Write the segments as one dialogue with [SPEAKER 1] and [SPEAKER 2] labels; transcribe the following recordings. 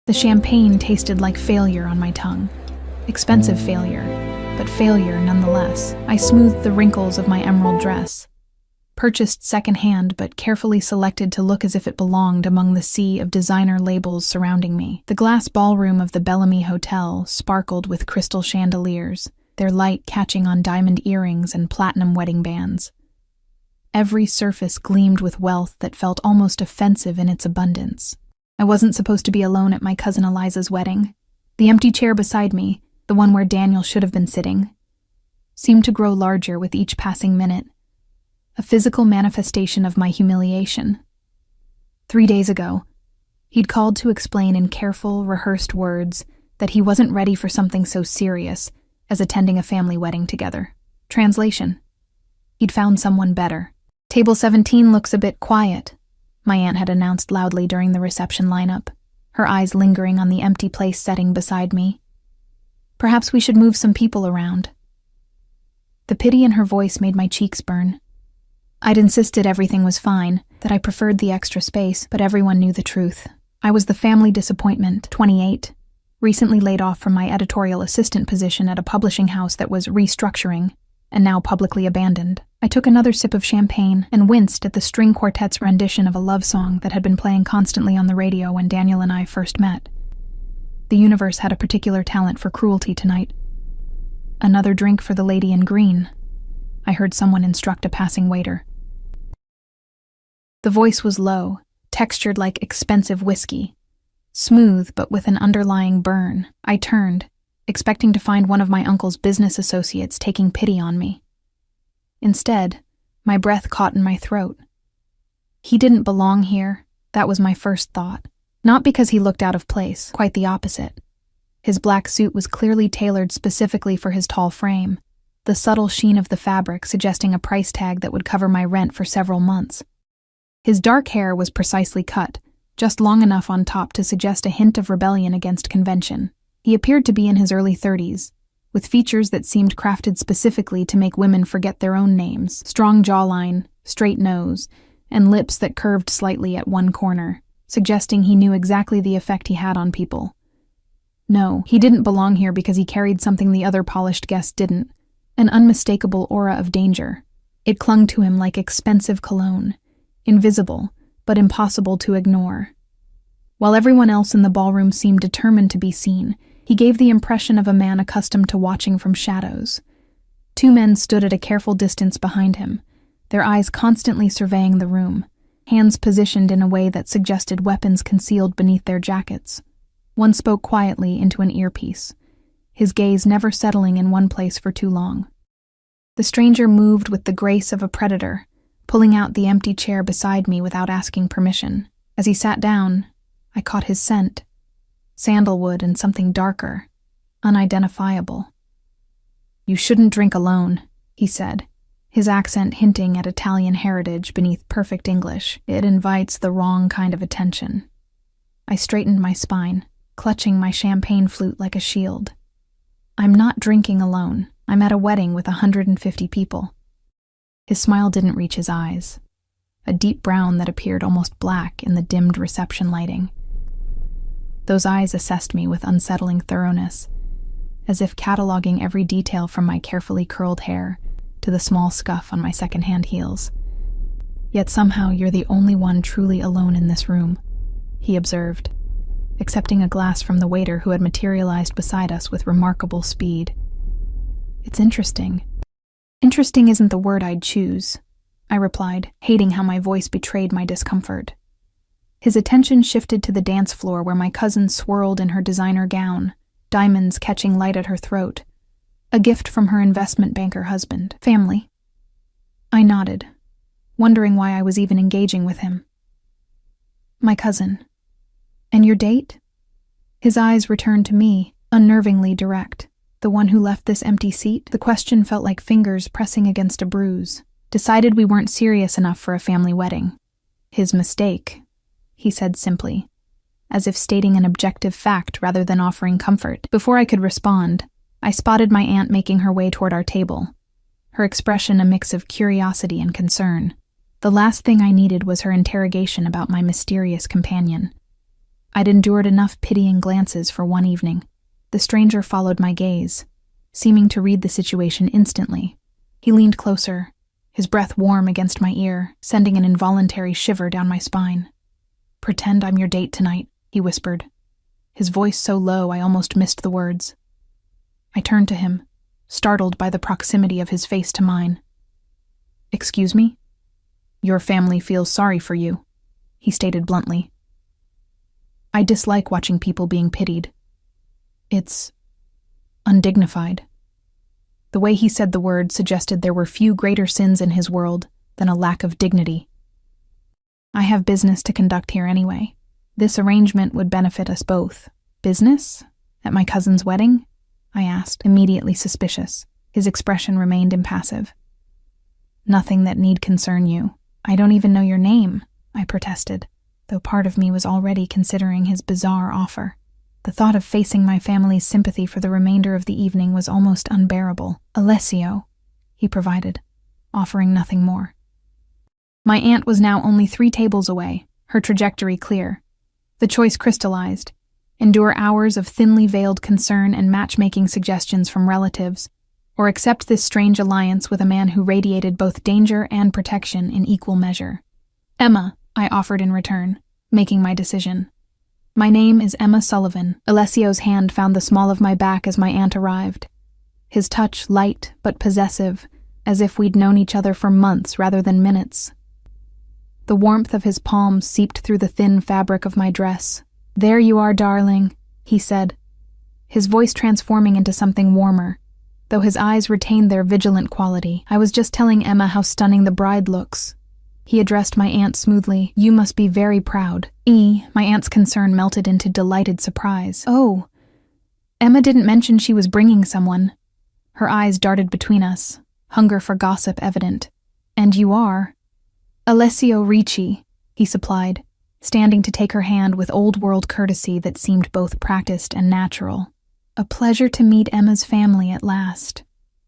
[SPEAKER 1] The champagne tasted like failure on my tongue. Expensive failure, but failure nonetheless. I smoothed the wrinkles of my emerald dress. Purchased secondhand, but carefully selected to look as if it belonged among the sea of designer labels surrounding me. The glass ballroom of the Bellamy Hotel sparkled with crystal chandeliers, their light catching on diamond earrings and platinum wedding bands. Every surface gleamed with wealth that felt almost offensive in its abundance. I wasn't supposed to be alone at my cousin Eliza's wedding. The empty chair beside me, the one where Daniel should have been sitting, seemed to grow larger with each passing minute, a physical manifestation of my humiliation. 3 days ago, he'd called to explain in careful, rehearsed words that he wasn't ready for something so serious as attending a family wedding together. Translation: he'd found someone better. "Table 17 looks a bit quiet," my aunt had announced loudly during the reception lineup, her eyes lingering on the empty place setting beside me. "Perhaps we should move some people around." The pity in her voice made my cheeks burn. I'd insisted everything was fine, that I preferred the extra space, but everyone knew the truth. I was the family disappointment, 28, recently laid off from my editorial assistant position at a publishing house that was restructuring and now publicly abandoned. I took another sip of champagne and winced at the string quartet's rendition of a love song that had been playing constantly on the radio when Daniel and I first met. The universe had a particular talent for cruelty tonight. "Another drink for the lady in green," I heard someone instruct a passing waiter. The voice was low, textured like expensive whiskey, smooth but with an underlying burn. I turned, expecting to find one of my uncle's business associates taking pity on me. Instead, my breath caught in my throat. He didn't belong here, that was my first thought. Not because he looked out of place, quite the opposite. His black suit was clearly tailored specifically for his tall frame, the subtle sheen of the fabric suggesting a price tag that would cover my rent for several months. His dark hair was precisely cut, just long enough on top to suggest a hint of rebellion against convention. He appeared to be in his early 30s, with features that seemed crafted specifically to make women forget their own names: strong jawline, straight nose, and lips that curved slightly at one corner, suggesting he knew exactly the effect he had on people. No, he didn't belong here because he carried something the other polished guests didn't, an unmistakable aura of danger. It clung to him like expensive cologne, invisible, but impossible to ignore. While everyone else in the ballroom seemed determined to be seen, he gave the impression of a man accustomed to watching from shadows. 2 men stood at a careful distance behind him, their eyes constantly surveying the room, hands positioned in a way that suggested weapons concealed beneath their jackets. One spoke quietly into an earpiece, his gaze never settling in one place for too long. The stranger moved with the grace of a predator, pulling out the empty chair beside me without asking permission. As he sat down, I caught his scent. Sandalwood and something darker, unidentifiable. "You shouldn't drink alone," he said, his accent hinting at Italian heritage beneath perfect English. "It invites the wrong kind of attention." I straightened my spine, clutching my champagne flute like a shield. "I'm not drinking alone. I'm at a wedding with 150 people. His smile didn't reach his eyes, a deep brown that appeared almost black in the dimmed reception lighting. Those eyes assessed me with unsettling thoroughness, as if cataloging every detail from my carefully curled hair to the small scuff on my second-hand heels. "Yet somehow you're the only one truly alone in this room," he observed, accepting a glass from the waiter who had materialized beside us with remarkable speed. "It's interesting." "Interesting isn't the word I'd choose," I replied, hating how my voice betrayed my discomfort. His attention shifted to the dance floor where my cousin swirled in her designer gown, diamonds catching light at her throat, a gift from her investment banker husband. "Family." I nodded, wondering why I was even engaging with him. "My cousin. And your date?" His eyes returned to me, unnervingly direct. "The one who left this empty seat?" The question felt like fingers pressing against a bruise. "Decided we weren't serious enough for a family wedding." "His mistake," he said simply, as if stating an objective fact rather than offering comfort. Before I could respond, I spotted my aunt making her way toward our table, her expression a mix of curiosity and concern. The last thing I needed was her interrogation about my mysterious companion. I'd endured enough pitying glances for one evening. The stranger followed my gaze, seeming to read the situation instantly. He leaned closer, his breath warm against my ear, sending an involuntary shiver down my spine. "Pretend I'm your date tonight," he whispered, his voice so low I almost missed the words. I turned to him, startled by the proximity of his face to mine. "Excuse me? Your family feels sorry for you," he stated bluntly. I dislike watching people being pitied. It's undignified. The way he said the word suggested there were few greater sins in his world than a lack of dignity. "I have business to conduct here anyway. This arrangement would benefit us both." "Business? At my cousin's wedding?" I asked, immediately suspicious. His expression remained impassive. "Nothing that need concern you. I don't even know your name," I protested, though part of me was already considering his bizarre offer. The thought of facing my family's sympathy for the remainder of the evening was almost unbearable. "Alessio," he provided, offering nothing more. My aunt was now only 3 tables away, her trajectory clear. The choice crystallized: endure hours of thinly veiled concern and matchmaking suggestions from relatives, or accept this strange alliance with a man who radiated both danger and protection in equal measure. "Emma," I offered in return, making my decision. "My name is Emma Sullivan." Alessio's hand found the small of my back as my aunt arrived. His touch light but possessive, as if we'd known each other for months rather than minutes. The warmth of his palm seeped through the thin fabric of my dress. "There you are, darling," he said, his voice transforming into something warmer, though his eyes retained their vigilant quality. "I was just telling Emma how stunning the bride looks." He addressed my aunt smoothly. "You must be very proud." My aunt's concern melted into delighted surprise. "Oh, Emma didn't mention she was bringing someone." Her eyes darted between us, hunger for gossip evident. "And you are?" "Alessio Ricci," he supplied, standing to take her hand with old-world courtesy that seemed both practiced and natural. "A pleasure to meet Emma's family at last."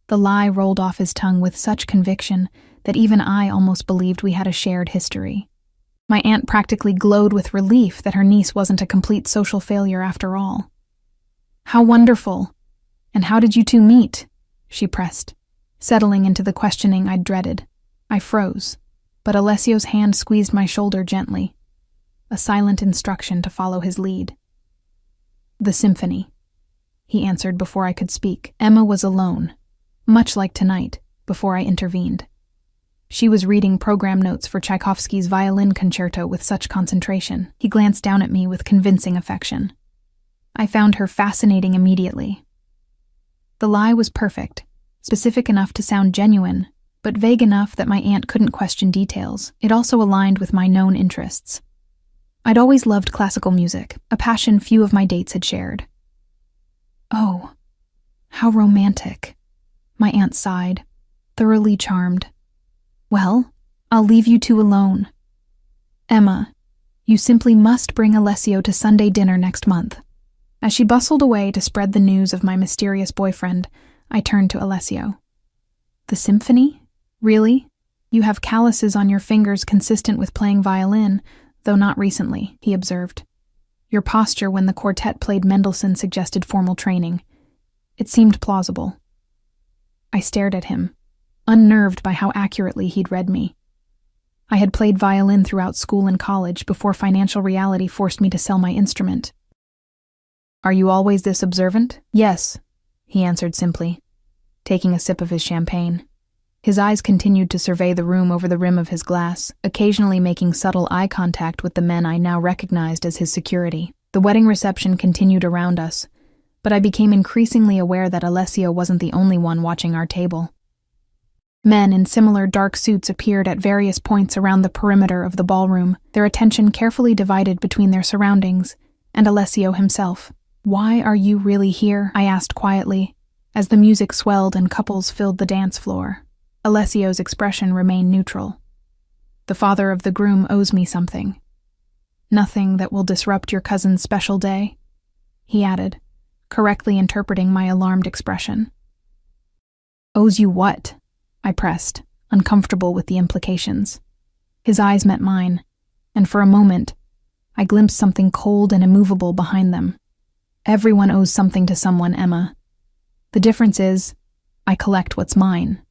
[SPEAKER 1] The lie rolled off his tongue with such conviction that even I almost believed we had a shared history. My aunt practically glowed with relief that her niece wasn't a complete social failure after all. "How wonderful! And how did you two meet?" she pressed, settling into the questioning I'd dreaded. I froze, but Alessio's hand squeezed my shoulder gently, a silent instruction to follow his lead. "The symphony," he answered before I could speak. Emma was alone, much like tonight, before I intervened. She was reading program notes for Tchaikovsky's violin concerto with such concentration. He glanced down at me with convincing affection. I found her fascinating immediately. The lie was perfect, specific enough to sound genuine, but vague enough that my aunt couldn't question details. It also aligned with my known interests. I'd always loved classical music, a passion few of my dates had shared. "Oh, how romantic," my aunt sighed, thoroughly charmed. "Well, I'll leave you two alone. Emma, you simply must bring Alessio to Sunday dinner next month." As she bustled away to spread the news of my mysterious boyfriend, I turned to Alessio. "The symphony? Really? You have calluses on your fingers consistent with playing violin, though not recently," he observed. "Your posture when the quartet played Mendelssohn suggested formal training. It seemed plausible." I stared at him, unnerved by how accurately he'd read me. I had played violin throughout school and college before financial reality forced me to sell my instrument. "Are you always this observant?" "Yes," he answered simply, taking a sip of his champagne. His eyes continued to survey the room over the rim of his glass, occasionally making subtle eye contact with the men I now recognized as his security. The wedding reception continued around us, but I became increasingly aware that Alessio wasn't the only one watching our table. Men in similar dark suits appeared at various points around the perimeter of the ballroom, their attention carefully divided between their surroundings and Alessio himself. "Why are you really here?" I asked quietly, as the music swelled and couples filled the dance floor. Alessio's expression remained neutral. "The father of the groom owes me something." "Nothing that will disrupt your cousin's special day?" he added, correctly interpreting my alarmed expression. "Owes you what?" I pressed, uncomfortable with the implications. His eyes met mine, and for a moment, I glimpsed something cold and immovable behind them. Everyone owes something to someone, Emma. The difference is, I collect what's mine.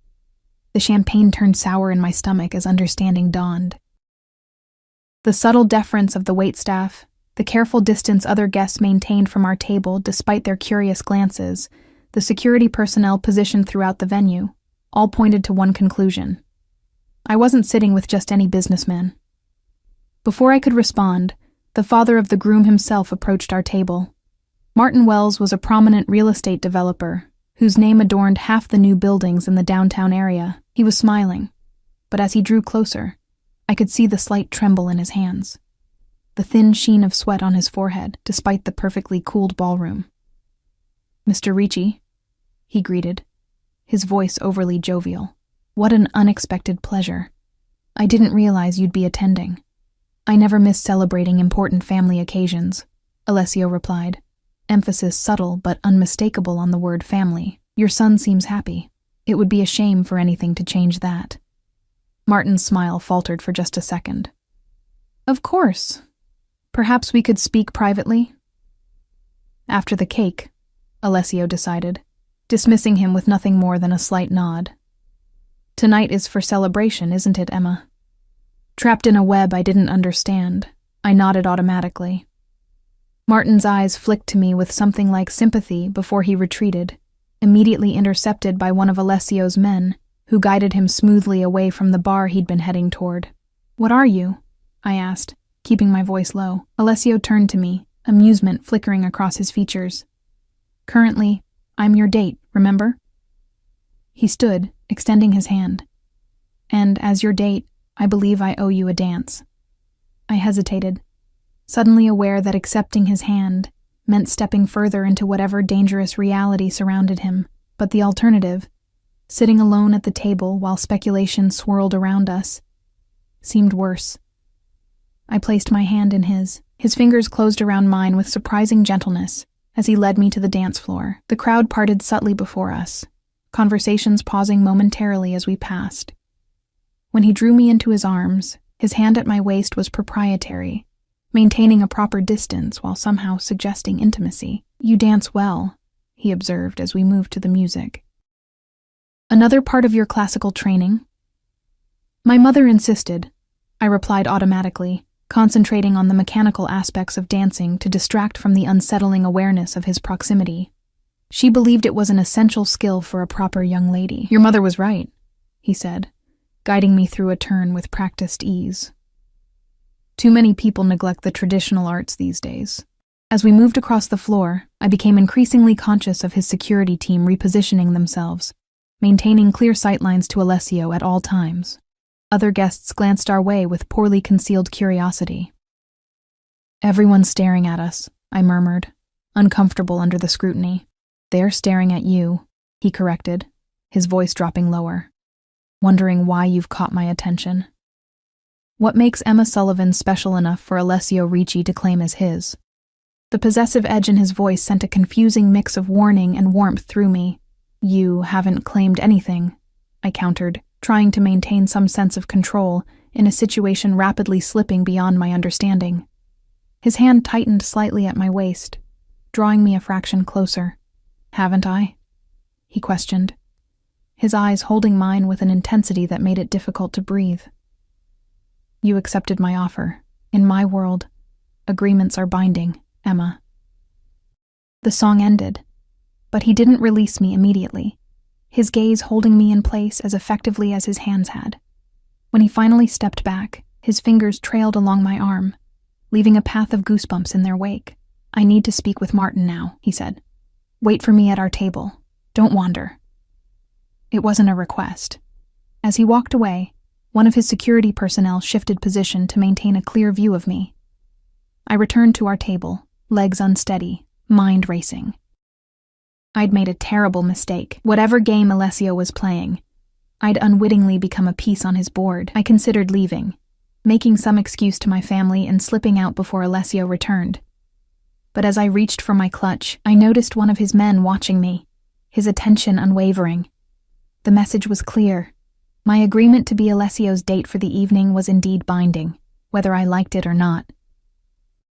[SPEAKER 1] The champagne turned sour in my stomach as understanding dawned. The subtle deference of the waitstaff, the careful distance other guests maintained from our table despite their curious glances, the security personnel positioned throughout the venue, all pointed to one conclusion. I wasn't sitting with just any businessman. Before I could respond, the father of the groom himself approached our table. Martin Wells was a prominent real estate developer, whose name adorned half the new buildings in the downtown area. He was smiling, but as he drew closer, I could see the slight tremble in his hands, the thin sheen of sweat on his forehead, despite the perfectly cooled ballroom. "Mr. Ricci," he greeted, his voice overly jovial. "What an unexpected pleasure. I didn't realize you'd be attending." "I never miss celebrating important family occasions," Alessio replied, emphasis subtle but unmistakable on the word family. "Your son seems happy. It would be a shame for anything to change that." Martin's smile faltered for just a second. "Of course. Perhaps we could speak privately?" "After the cake," Alessio decided, dismissing him with nothing more than a slight nod. "Tonight is for celebration, isn't it, Emma?" Trapped in a web I didn't understand, I nodded automatically. Martin's eyes flicked to me with something like sympathy before he retreated, immediately intercepted by one of Alessio's men, who guided him smoothly away from the bar he'd been heading toward. "What are you?" I asked, keeping my voice low. Alessio turned to me, amusement flickering across his features. "Currently, I'm your date, remember?" He stood, extending his hand. "And as your date, I believe I owe you a dance." I hesitated, suddenly aware that accepting his hand meant stepping further into whatever dangerous reality surrounded him, but the alternative, sitting alone at the table while speculation swirled around us, seemed worse. I placed my hand in his. His fingers closed around mine with surprising gentleness as he led me to the dance floor. The crowd parted subtly before us, conversations pausing momentarily as we passed. When he drew me into his arms, his hand at my waist was proprietary, maintaining a proper distance while somehow suggesting intimacy. "You dance well," he observed as we moved to the music. "Another part of your classical training?" "My mother insisted," I replied automatically, concentrating on the mechanical aspects of dancing to distract from the unsettling awareness of his proximity. "She believed it was an essential skill for a proper young lady." "Your mother was right," he said, guiding me through a turn with practiced ease. "Too many people neglect the traditional arts these days." As we moved across the floor, I became increasingly conscious of his security team repositioning themselves, maintaining clear sightlines to Alessio at all times. Other guests glanced our way with poorly concealed curiosity. "Everyone's staring at us," I murmured, uncomfortable under the scrutiny. "They're staring at you," he corrected, his voice dropping lower. "Wondering why you've caught my attention." What makes Emma Sullivan special enough for Alessio Ricci to claim as his? The possessive edge in his voice sent a confusing mix of warning and warmth through me. "You haven't claimed anything," I countered, trying to maintain some sense of control in a situation rapidly slipping beyond my understanding. His hand tightened slightly at my waist, drawing me a fraction closer. "Haven't I?" he questioned, his eyes holding mine with an intensity that made it difficult to breathe. "You accepted my offer. In my world, agreements are binding, Emma." The song ended, but he didn't release me immediately, his gaze holding me in place as effectively as his hands had. When he finally stepped back, his fingers trailed along my arm, leaving a path of goosebumps in their wake. "I need to speak with Martin now," he said. "Wait for me at our table. Don't wander." It wasn't a request. As he walked away, one of his security personnel shifted position to maintain a clear view of me. I returned to our table, legs unsteady, mind racing. I'd made a terrible mistake. Whatever game Alessio was playing, I'd unwittingly become a piece on his board. I considered leaving, making some excuse to my family and slipping out before Alessio returned. But as I reached for my clutch, I noticed one of his men watching me, his attention unwavering. The message was clear. My agreement to be Alessio's date for the evening was indeed binding, whether I liked it or not.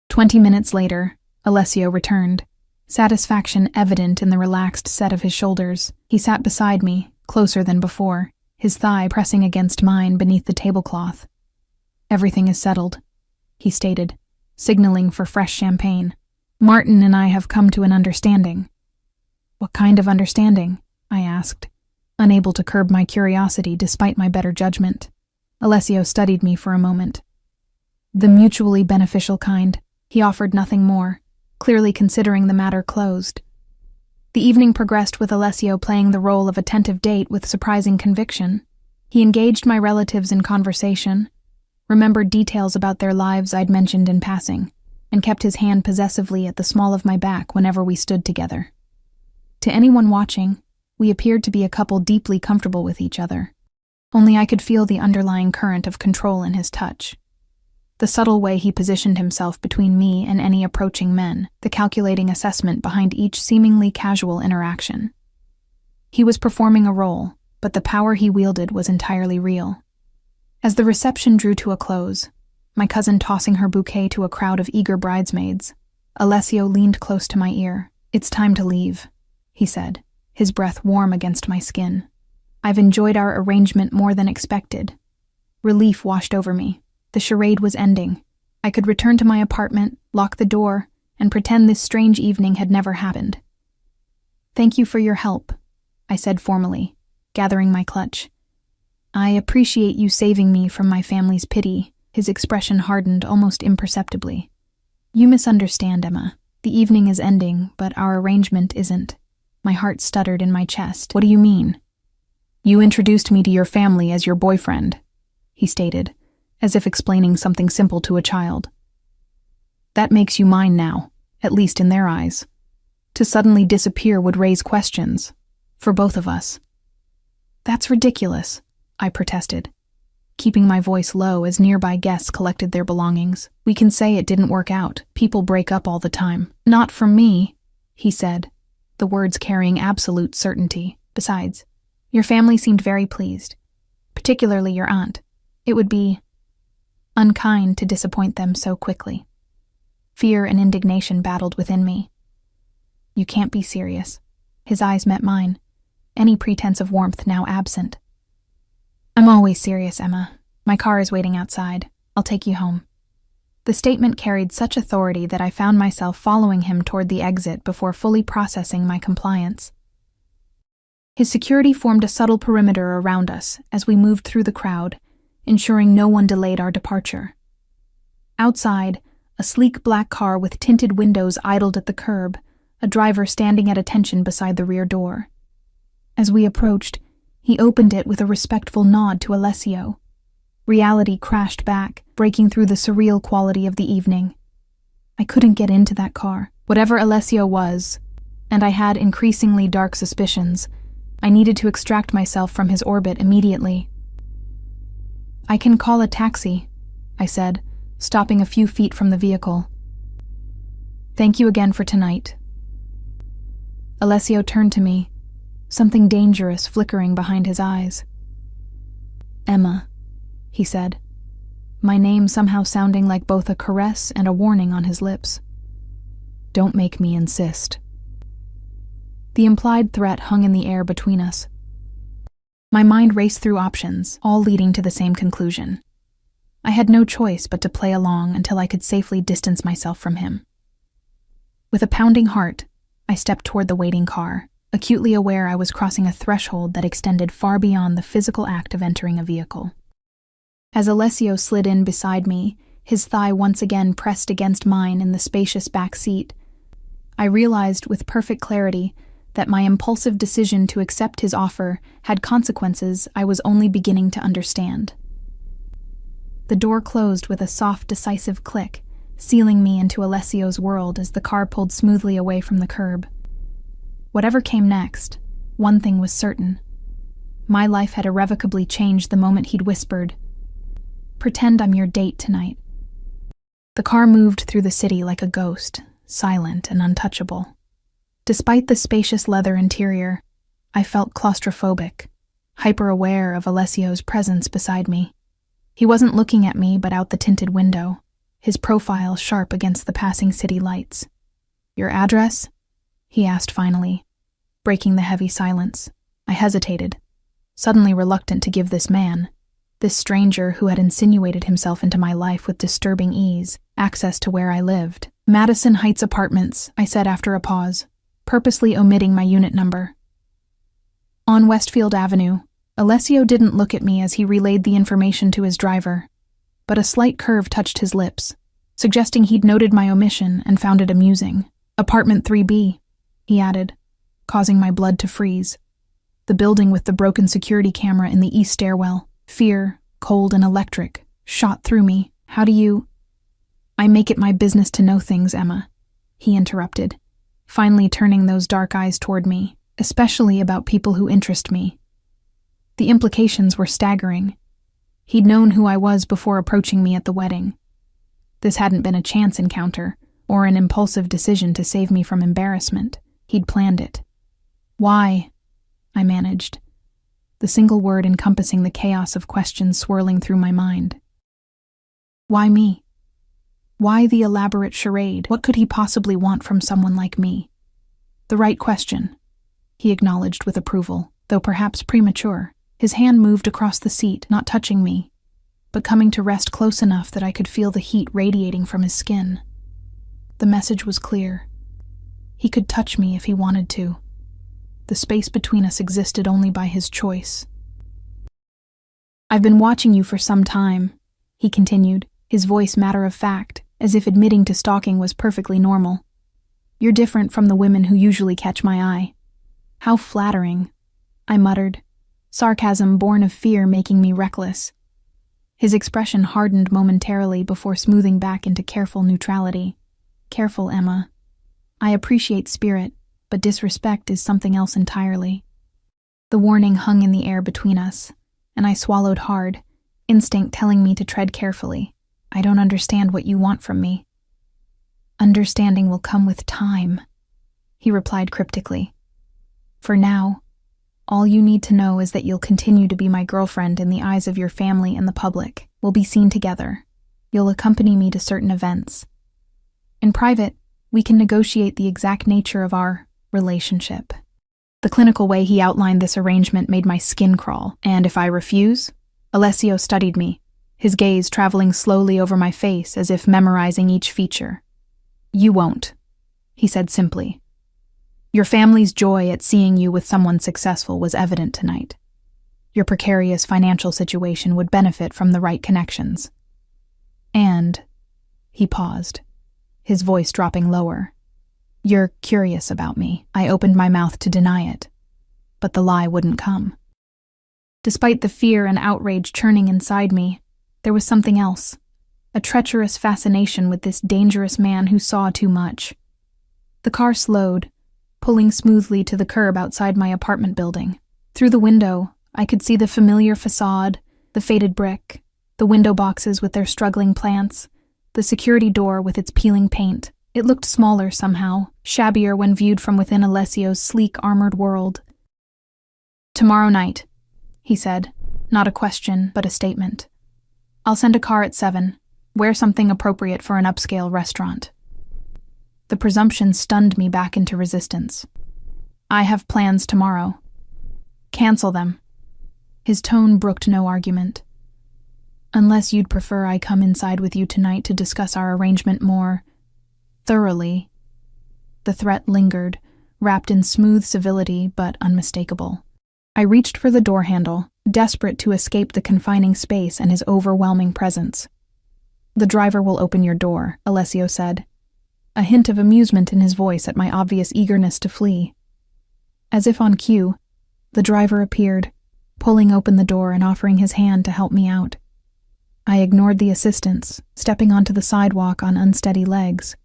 [SPEAKER 1] 20 minutes later, Alessio returned, satisfaction evident in the relaxed set of his shoulders. He sat beside me, closer than before, his thigh pressing against mine beneath the tablecloth. "Everything is settled," he stated, signaling for fresh champagne. "Martin and I have come to an understanding." "What kind of understanding?" I asked, unable to curb my curiosity despite my better judgment. Alessio studied me for a moment. "The mutually beneficial kind." He offered nothing more, clearly considering the matter closed. The evening progressed with Alessio playing the role of attentive date with surprising conviction. He engaged my relatives in conversation, remembered details about their lives I'd mentioned in passing, and kept his hand possessively at the small of my back whenever we stood together. To anyone watching, we appeared to be a couple deeply comfortable with each other. Only I could feel the underlying current of control in his touch. The subtle way he positioned himself between me and any approaching men, the calculating assessment behind each seemingly casual interaction. He was performing a role, but the power he wielded was entirely real. As the reception drew to a close, my cousin tossing her bouquet to a crowd of eager bridesmaids, Alessio leaned close to my ear. "It's time to leave," he said, his breath warm against my skin. "I've enjoyed our arrangement more than expected." Relief washed over me. The charade was ending. I could return to my apartment, lock the door, and pretend this strange evening had never happened. "Thank you for your help," I said formally, gathering my clutch. "I appreciate you saving me from my family's pity." His expression hardened almost imperceptibly. "You misunderstand, Emma. The evening is ending, but our arrangement isn't." My heart stuttered in my chest. "What do you mean?" "You introduced me to your family as your boyfriend," he stated, as if explaining something simple to a child. "That makes you mine now, at least in their eyes. To suddenly disappear would raise questions, for both of us." "That's ridiculous," I protested, keeping my voice low as nearby guests collected their belongings. "We can say it didn't work out. People break up all the time." "Not from me," he said, the words carrying absolute certainty. "Besides, your family seemed very pleased, particularly your aunt. It would be unkind to disappoint them so quickly." Fear and indignation battled within me. "You can't be serious." His eyes met mine, any pretense of warmth now absent. "I'm always serious, Emma. My car is waiting outside. I'll take you home." The statement carried such authority that I found myself following him toward the exit before fully processing my compliance. His security formed a subtle perimeter around us as we moved through the crowd, ensuring no one delayed our departure. Outside, a sleek black car with tinted windows idled at the curb, a driver standing at attention beside the rear door. As we approached, he opened it with a respectful nod to Alessio. Reality crashed back, breaking through the surreal quality of the evening. I couldn't get into that car. Whatever Alessio was, and I had increasingly dark suspicions, I needed to extract myself from his orbit immediately. "I can call a taxi," I said, stopping a few feet from the vehicle. "Thank you again for tonight." Alessio turned to me, something dangerous flickering behind his eyes. "Emma," he said, my name somehow sounding like both a caress and a warning on his lips. "Don't make me insist." The implied threat hung in the air between us. My mind raced through options, all leading to the same conclusion. I had no choice but to play along until I could safely distance myself from him. With a pounding heart, I stepped toward the waiting car, acutely aware I was crossing a threshold that extended far beyond the physical act of entering a vehicle. As Alessio slid in beside me, his thigh once again pressed against mine in the spacious back seat, I realized with perfect clarity that my impulsive decision to accept his offer had consequences I was only beginning to understand. The door closed with a soft, decisive click, sealing me into Alessio's world as the car pulled smoothly away from the curb. Whatever came next, one thing was certain. My life had irrevocably changed the moment he'd whispered, "Pretend I'm your date tonight." The car moved through the city like a ghost, silent and untouchable. Despite the spacious leather interior, I felt claustrophobic, hyper-aware of Alessio's presence beside me. He wasn't looking at me but out the tinted window, his profile sharp against the passing city lights. "Your address?" he asked finally, breaking the heavy silence. I hesitated, suddenly reluctant to give this stranger who had insinuated himself into my life with disturbing ease, access to where I lived. "Madison Heights Apartments," I said after a pause, purposely omitting my unit number. "On Westfield Avenue." Alessio didn't look at me as he relayed the information to his driver, but a slight curve touched his lips, suggesting he'd noted my omission and found it amusing. "Apartment 3B, he added, causing my blood to freeze. The building with the broken security camera in the east stairwell. Fear, cold and electric, shot through me. "How do you—" "I make it my business to know things, Emma," he interrupted, finally turning those dark eyes toward me, "especially about people who interest me." The implications were staggering. He'd known who I was before approaching me at the wedding. This hadn't been a chance encounter, or an impulsive decision to save me from embarrassment. He'd planned it. "Why?" I managed, the single word encompassing the chaos of questions swirling through my mind. Why me? Why the elaborate charade? What could he possibly want from someone like me? "The right question," he acknowledged with approval, though perhaps premature. His hand moved across the seat, not touching me, but coming to rest close enough that I could feel the heat radiating from his skin. The message was clear. He could touch me if he wanted to. The space between us existed only by his choice. "I've been watching you for some time," he continued, his voice matter of fact, as if admitting to stalking was perfectly normal. "You're different from the women who usually catch my eye." "How flattering," I muttered, sarcasm born of fear making me reckless. His expression hardened momentarily before smoothing back into careful neutrality. "Careful, Emma. I appreciate spirit, but disrespect is something else entirely." The warning hung in the air between us, and I swallowed hard, instinct telling me to tread carefully. "I don't understand what you want from me." "Understanding will come with time," he replied cryptically. "For now, all you need to know is that you'll continue to be my girlfriend in the eyes of your family and the public. We'll be seen together. You'll accompany me to certain events. In private, we can negotiate the exact nature of our relationship." The clinical way he outlined this arrangement made my skin crawl. "And if I refuse?" Alessio studied me, his gaze traveling slowly over my face as if memorizing each feature. "You won't," he said simply. "Your family's joy at seeing you with someone successful was evident tonight. Your precarious financial situation would benefit from the right connections. And," he paused, his voice dropping lower, "you're curious about me." I opened my mouth to deny it, but the lie wouldn't come. Despite the fear and outrage churning inside me, there was something else, a treacherous fascination with this dangerous man who saw too much. The car slowed, pulling smoothly to the curb outside my apartment building. Through the window, I could see the familiar facade, the faded brick, the window boxes with their struggling plants, the security door with its peeling paint. It looked smaller somehow, shabbier when viewed from within Alessio's sleek, armored world. "Tomorrow night," he said, not a question, but a statement. "I'll send a car at 7. Wear something appropriate for an upscale restaurant." The presumption stunned me back into resistance. "I have plans tomorrow." "Cancel them." His tone brooked no argument. "Unless you'd prefer I come inside with you tonight to discuss our arrangement more thoroughly." The threat lingered, wrapped in smooth civility but unmistakable. I reached for the door handle, desperate to escape the confining space and his overwhelming presence. "The driver will open your door," Alessio said, a hint of amusement in his voice at my obvious eagerness to flee. As if on cue, the driver appeared, pulling open the door and offering his hand to help me out. I ignored the assistance, stepping onto the sidewalk on unsteady legs.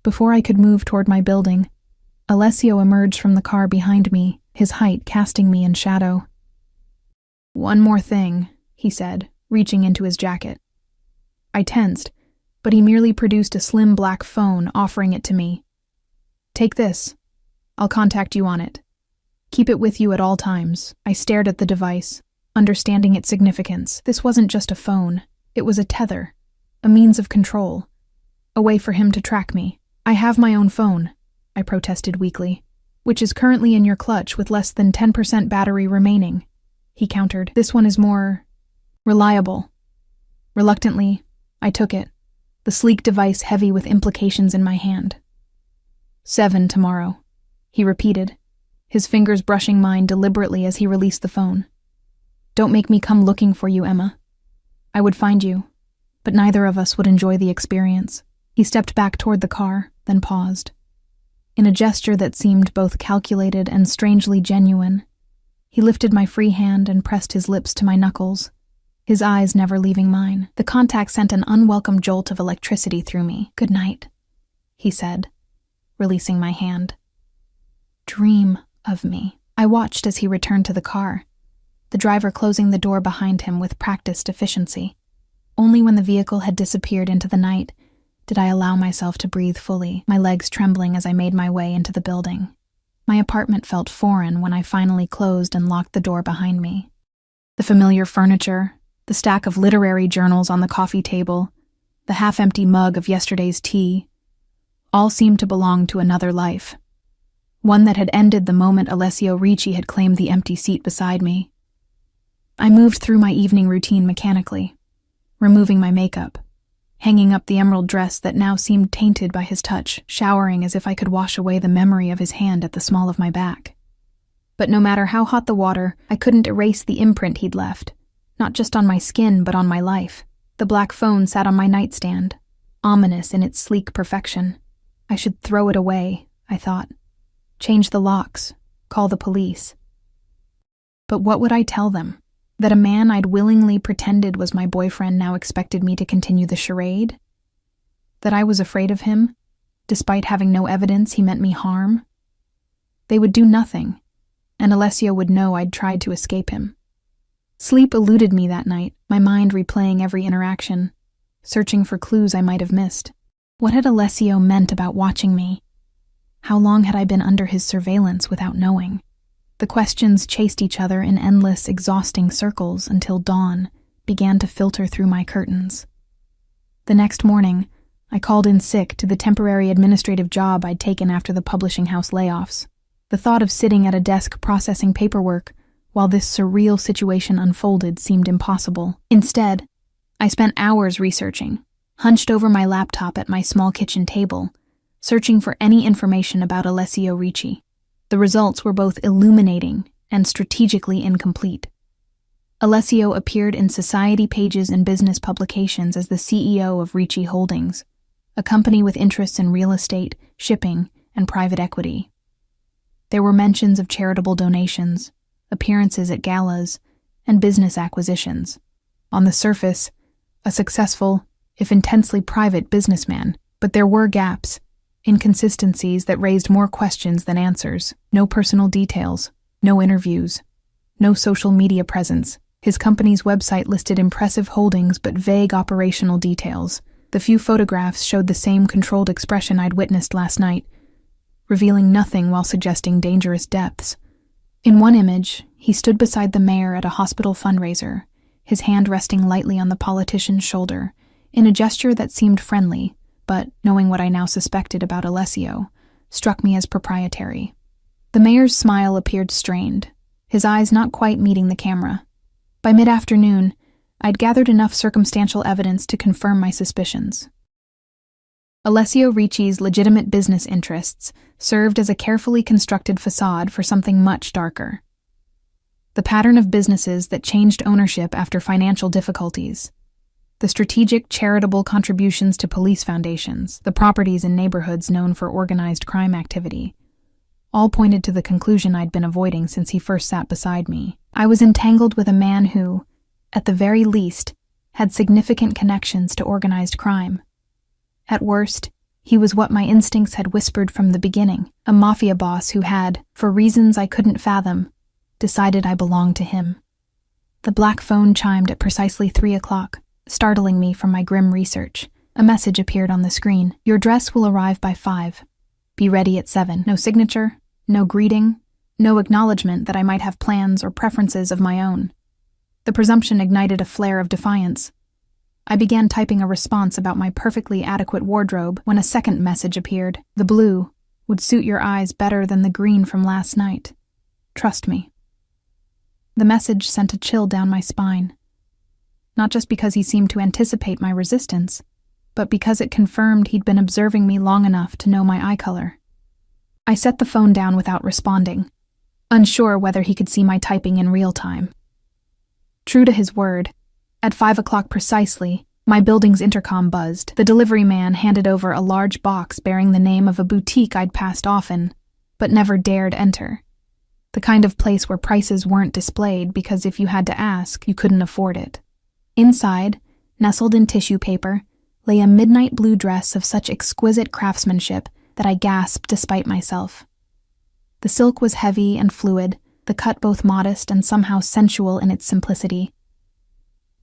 [SPEAKER 1] Before I could move toward my building, Alessio emerged from the car behind me, his height casting me in shadow. "One more thing," he said, reaching into his jacket. I tensed, but he merely produced a slim black phone, offering it to me. "Take this. I'll contact you on it. Keep it with you at all times." I stared at the device, understanding its significance. This wasn't just a phone. It was a tether, a means of control, A way for him to track me. I have my own phone, I protested weakly, which is currently in your clutch with less than 10% battery remaining. He countered. This one is more reliable. Reluctantly, I took it, the sleek device heavy with implications in my hand. 7 tomorrow, he repeated, his fingers brushing mine deliberately as he released the phone. Don't make me come looking for you, Emma. I would find you, but neither of us would enjoy the experience. He stepped back toward the car, then paused. In a gesture that seemed both calculated and strangely genuine, he lifted my free hand and pressed his lips to my knuckles, his eyes never leaving mine. The contact sent an unwelcome jolt of electricity through me. Good night, he said, releasing my hand. Dream of me. I watched as he returned to the car, the driver closing the door behind him with practiced efficiency. Only when the vehicle had disappeared into the night did I allow myself to breathe fully, my legs trembling as I made my way into the building. My apartment felt foreign when I finally closed and locked the door behind me. The familiar furniture, the stack of literary journals on the coffee table, the half-empty mug of yesterday's tea, all seemed to belong to another life. One that had ended the moment Alessio Ricci had claimed the empty seat beside me. I moved through my evening routine mechanically, removing my makeup, hanging up the emerald dress that now seemed tainted by his touch, showering as if I could wash away the memory of his hand at the small of my back. But no matter how hot the water, I couldn't erase the imprint he'd left, not just on my skin but on my life. The black phone sat on my nightstand, ominous in its sleek perfection. I should throw it away, I thought. Change the locks, call the police. But what would I tell them? That a man I'd willingly pretended was my boyfriend now expected me to continue the charade? That I was afraid of him, despite having no evidence he meant me harm? They would do nothing, and Alessio would know I'd tried to escape him. Sleep eluded me that night, my mind replaying every interaction, searching for clues I might have missed. What had Alessio meant about watching me? How long had I been under his surveillance without knowing? The questions chased each other in endless, exhausting circles until dawn began to filter through my curtains. The next morning, I called in sick to the temporary administrative job I'd taken after the publishing house layoffs. The thought of sitting at a desk processing paperwork while this surreal situation unfolded seemed impossible. Instead, I spent hours researching, hunched over my laptop at my small kitchen table, searching for any information about Alessio Ricci. The results were both illuminating and strategically incomplete. Alessio appeared in society pages and business publications as the CEO of Ricci Holdings, a company with interests in real estate, shipping, and private equity. There were mentions of charitable donations, appearances at galas, and business acquisitions. On the surface, a successful, if intensely private businessman, but there were gaps, inconsistencies that raised more questions than answers. No personal details, no interviews, no social media presence. His company's website listed impressive holdings but vague operational details. The few photographs showed the same controlled expression I'd witnessed last night, revealing nothing while suggesting dangerous depths. In one image, he stood beside the mayor at a hospital fundraiser, his hand resting lightly on the politician's shoulder, in a gesture that seemed friendly, but, knowing what I now suspected about Alessio, struck me as proprietary. The mayor's smile appeared strained, his eyes not quite meeting the camera. By mid-afternoon, I'd gathered enough circumstantial evidence to confirm my suspicions. Alessio Ricci's legitimate business interests served as a carefully constructed facade for something much darker. The pattern of businesses that changed ownership after financial difficulties, the strategic charitable contributions to police foundations, the properties in neighborhoods known for organized crime activity, all pointed to the conclusion I'd been avoiding since he first sat beside me. I was entangled with a man who, at the very least, had significant connections to organized crime. At worst, he was what my instincts had whispered from the beginning, a Mafia boss who had, for reasons I couldn't fathom, decided I belonged to him. The black phone chimed at precisely 3 o'clock. Startling me from my grim research. A message appeared on the screen. Your dress will arrive by 5. Be ready at 7. No signature, no greeting, no acknowledgement that I might have plans or preferences of my own. The presumption ignited a flare of defiance. I began typing a response about my perfectly adequate wardrobe when a second message appeared. The blue would suit your eyes better than the green from last night. Trust me. The message sent a chill down my spine. Not just because he seemed to anticipate my resistance, but because it confirmed he'd been observing me long enough to know my eye color. I set the phone down without responding, unsure whether he could see my typing in real time. True to his word, at 5 o'clock precisely, my building's intercom buzzed. The delivery man handed over a large box bearing the name of a boutique I'd passed often, but never dared enter. The kind of place where prices weren't displayed because if you had to ask, you couldn't afford it. Inside, nestled in tissue paper, lay a midnight blue dress of such exquisite craftsmanship that I gasped despite myself. The silk was heavy and fluid, the cut both modest and somehow sensual in its simplicity.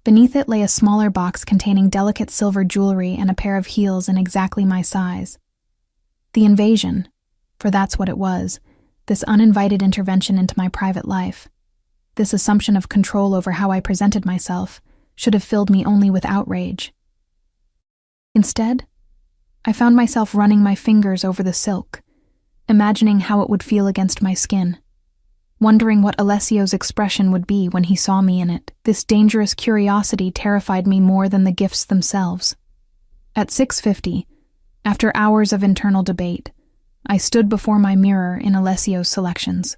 [SPEAKER 1] Beneath it lay a smaller box containing delicate silver jewelry and a pair of heels in exactly my size. The invasion, for that's what it was, this uninvited intervention into my private life, this assumption of control over how I presented myself, should have filled me only with outrage. Instead, I found myself running my fingers over the silk, imagining how it would feel against my skin, wondering what Alessio's expression would be when he saw me in it. This dangerous curiosity terrified me more than the gifts themselves. At 6:50, after hours of internal debate, I stood before my mirror in Alessio's selections.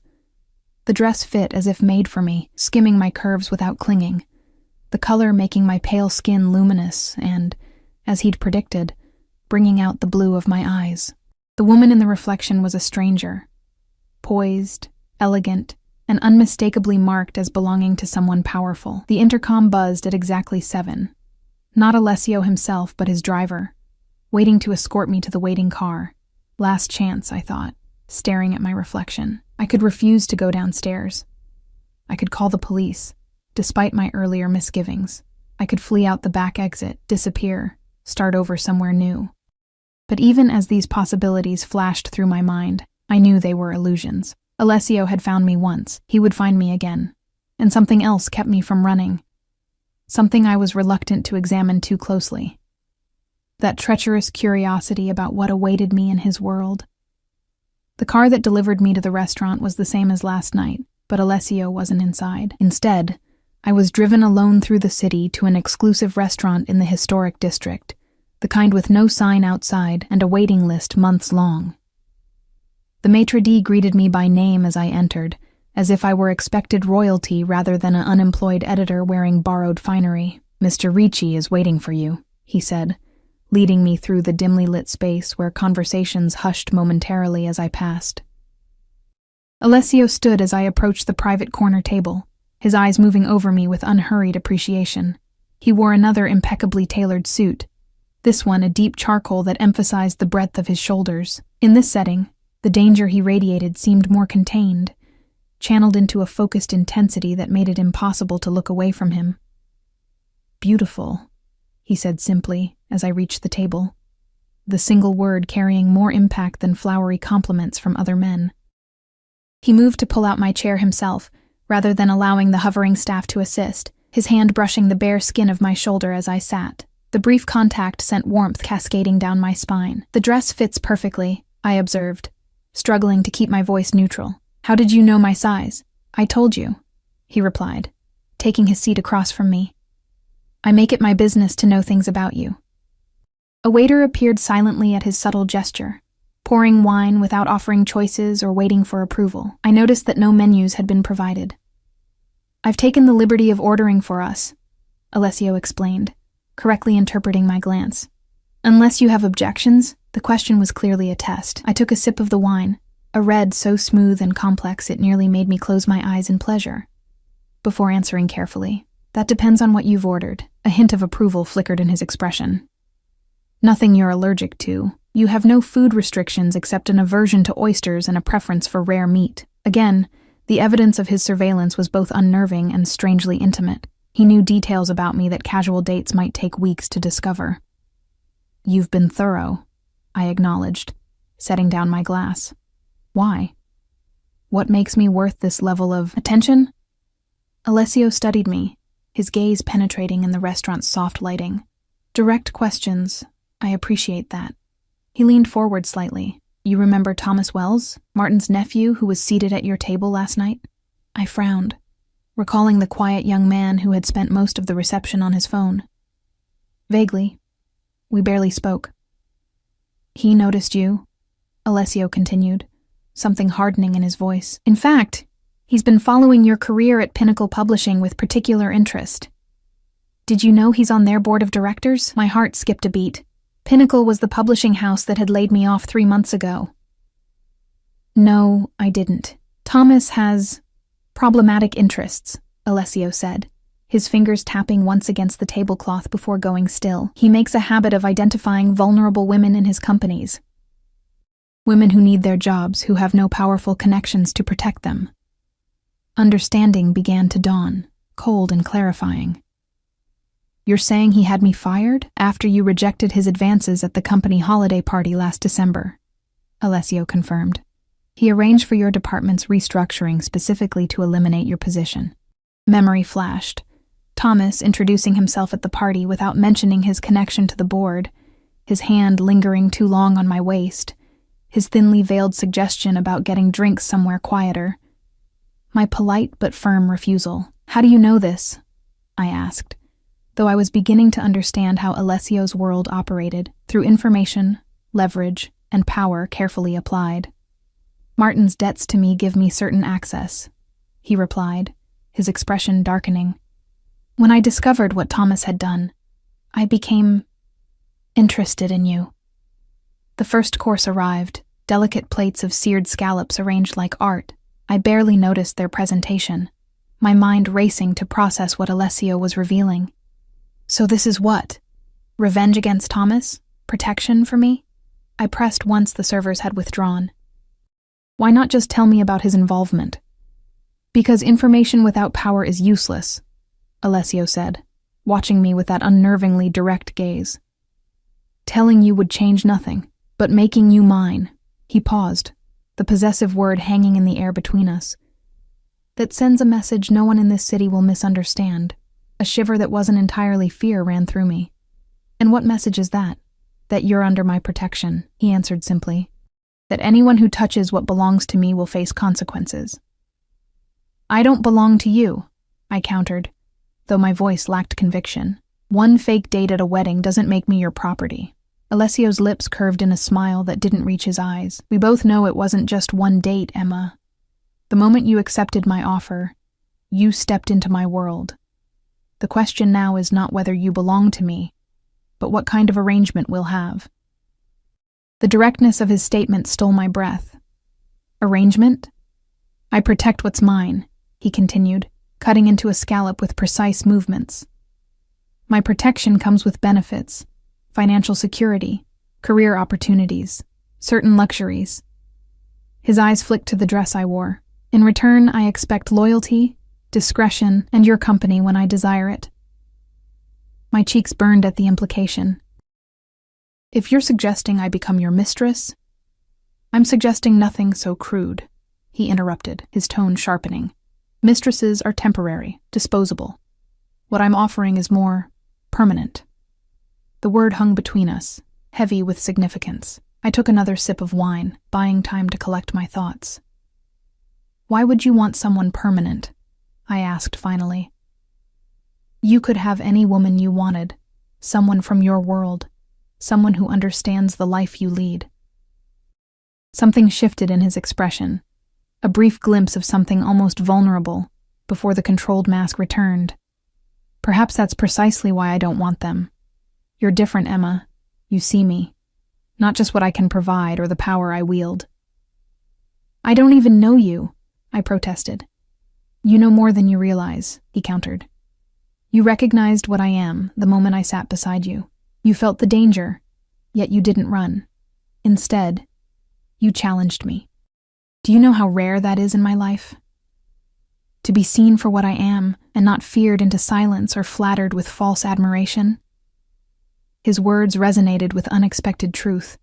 [SPEAKER 1] The dress fit as if made for me, skimming my curves without clinging, the color making my pale skin luminous and, as he'd predicted, bringing out the blue of my eyes. The woman in the reflection was a stranger, poised, elegant, and unmistakably marked as belonging to someone powerful. The intercom buzzed at exactly 7. Not Alessio himself, but his driver, waiting to escort me to the waiting car. Last chance, I thought, staring at my reflection. I could refuse to go downstairs. I could call the police, despite my earlier misgivings. I could flee out the back exit, disappear, start over somewhere new. But even as these possibilities flashed through my mind, I knew they were illusions. Alessio had found me once. He would find me again. And something else kept me from running. Something I was reluctant to examine too closely. That treacherous curiosity about what awaited me in his world. The car that delivered me to the restaurant was the same as last night, but Alessio wasn't inside. Instead, I was driven alone through the city to an exclusive restaurant in the historic district, the kind with no sign outside and a waiting list months long. The maitre d' greeted me by name as I entered, as if I were expected royalty rather than an unemployed editor wearing borrowed finery. "Mr. Ricci is waiting for you," he said, leading me through the dimly lit space where conversations hushed momentarily as I passed. Alessio stood as I approached the private corner table, his eyes moving over me with unhurried appreciation. He wore another impeccably tailored suit, this one a deep charcoal that emphasized the breadth of his shoulders. In this setting, the danger he radiated seemed more contained, channeled into a focused intensity that made it impossible to look away from him. "Beautiful," he said simply as I reached the table, the single word carrying more impact than flowery compliments from other men. He moved to pull out my chair himself, rather than allowing the hovering staff to assist, his hand brushing the bare skin of my shoulder as I sat. The brief contact sent warmth cascading down my spine. "The dress fits perfectly," I observed, struggling to keep my voice neutral. "How did you know my size?" "I told you," he replied, taking his seat across from me. "I make it my business to know things about you." A waiter appeared silently at his subtle gesture, pouring wine without offering choices or waiting for approval. I noticed that no menus had been provided. "I've taken the liberty of ordering for us," Alessio explained, correctly interpreting my glance. "Unless you have objections." The question was clearly a test. I took a sip of the wine, a red so smooth and complex it nearly made me close my eyes in pleasure, before answering carefully, "That depends on what you've ordered." A hint of approval flickered in his expression. "Nothing you're allergic to. You have no food restrictions except an aversion to oysters and a preference for rare meat." Again, the evidence of his surveillance was both unnerving and strangely intimate. He knew details about me that casual dates might take weeks to discover. "You've been thorough," I acknowledged, setting down my glass. "Why? What makes me worth this level of attention?" Alessio studied me, his gaze penetrating in the restaurant's soft lighting. Direct questions. I appreciate that. He leaned forward slightly. You remember Thomas Wells, Martin's nephew who was seated at your table last night? I frowned, recalling the quiet young man who had spent most of the reception on his phone. Vaguely. We barely spoke. He noticed you, Alessio continued, something hardening in his voice. In fact, he's been following your career at Pinnacle Publishing with particular interest. Did you know he's on their board of directors? My heart skipped a beat. Pinnacle was the publishing house that had laid me off 3 months ago. No, I didn't. Thomas has problematic interests, Alessio said, his fingers tapping once against the tablecloth before going still. He makes a habit of identifying vulnerable women in his companies. Women who need their jobs, who have no powerful connections to protect them. Understanding began to dawn, cold and clarifying. You're saying he had me fired after you rejected his advances at the company holiday party last December, Alessio confirmed. He arranged for your department's restructuring specifically to eliminate your position. Memory flashed. Thomas introducing himself at the party without mentioning his connection to the board, his hand lingering too long on my waist, his thinly veiled suggestion about getting drinks somewhere quieter. My polite but firm refusal. How do you know this? I asked, though I was beginning to understand how Alessio's world operated, through information, leverage, and power carefully applied. Martin's debts to me give me certain access, he replied, his expression darkening. When I discovered what Thomas had done, I became interested in you. The first course arrived, delicate plates of seared scallops arranged like art. I barely noticed their presentation, my mind racing to process what Alessio was revealing. So this is what? Revenge against Thomas? Protection for me? I pressed once the servers had withdrawn. Why not just tell me about his involvement? Because information without power is useless, Alessio said, watching me with that unnervingly direct gaze. Telling you would change nothing, but making you mine. He paused, the possessive word hanging in the air between us. That sends a message no one in this city will misunderstand. A shiver that wasn't entirely fear ran through me. And what message is that? That you're under my protection, he answered simply. That anyone who touches what belongs to me will face consequences. I don't belong to you, I countered, though my voice lacked conviction. One fake date at a wedding doesn't make me your property. Alessio's lips curved in a smile that didn't reach his eyes. We both know it wasn't just one date, Emma. The moment you accepted my offer, you stepped into my world. The question now is not whether you belong to me, but what kind of arrangement we'll have. The directness of his statement stole my breath. Arrangement? I protect what's mine, he continued, cutting into a scallop with precise movements. My protection comes with benefits, financial security, career opportunities, certain luxuries. His eyes flicked to the dress I wore. In return, I expect loyalty, discretion, and your company when I desire it. My cheeks burned at the implication. If you're suggesting I become your mistress, I'm suggesting nothing so crude, he interrupted, his tone sharpening. Mistresses are temporary, disposable. What I'm offering is more permanent. The word hung between us, heavy with significance. I took another sip of wine, buying time to collect my thoughts. Why would you want someone permanent? I asked finally. You could have any woman you wanted, someone from your world, someone who understands the life you lead. Something shifted in his expression, a brief glimpse of something almost vulnerable before the controlled mask returned. Perhaps that's precisely why I don't want them. You're different, Emma. You see me, not just what I can provide or the power I wield. I don't even know you, I protested. You know more than you realize, he countered. You recognized what I am the moment I sat beside you. You felt the danger, yet you didn't run. Instead, you challenged me. Do you know how rare that is in my life? To be seen for what I am and not feared into silence or flattered with false admiration? His words resonated with unexpected truth.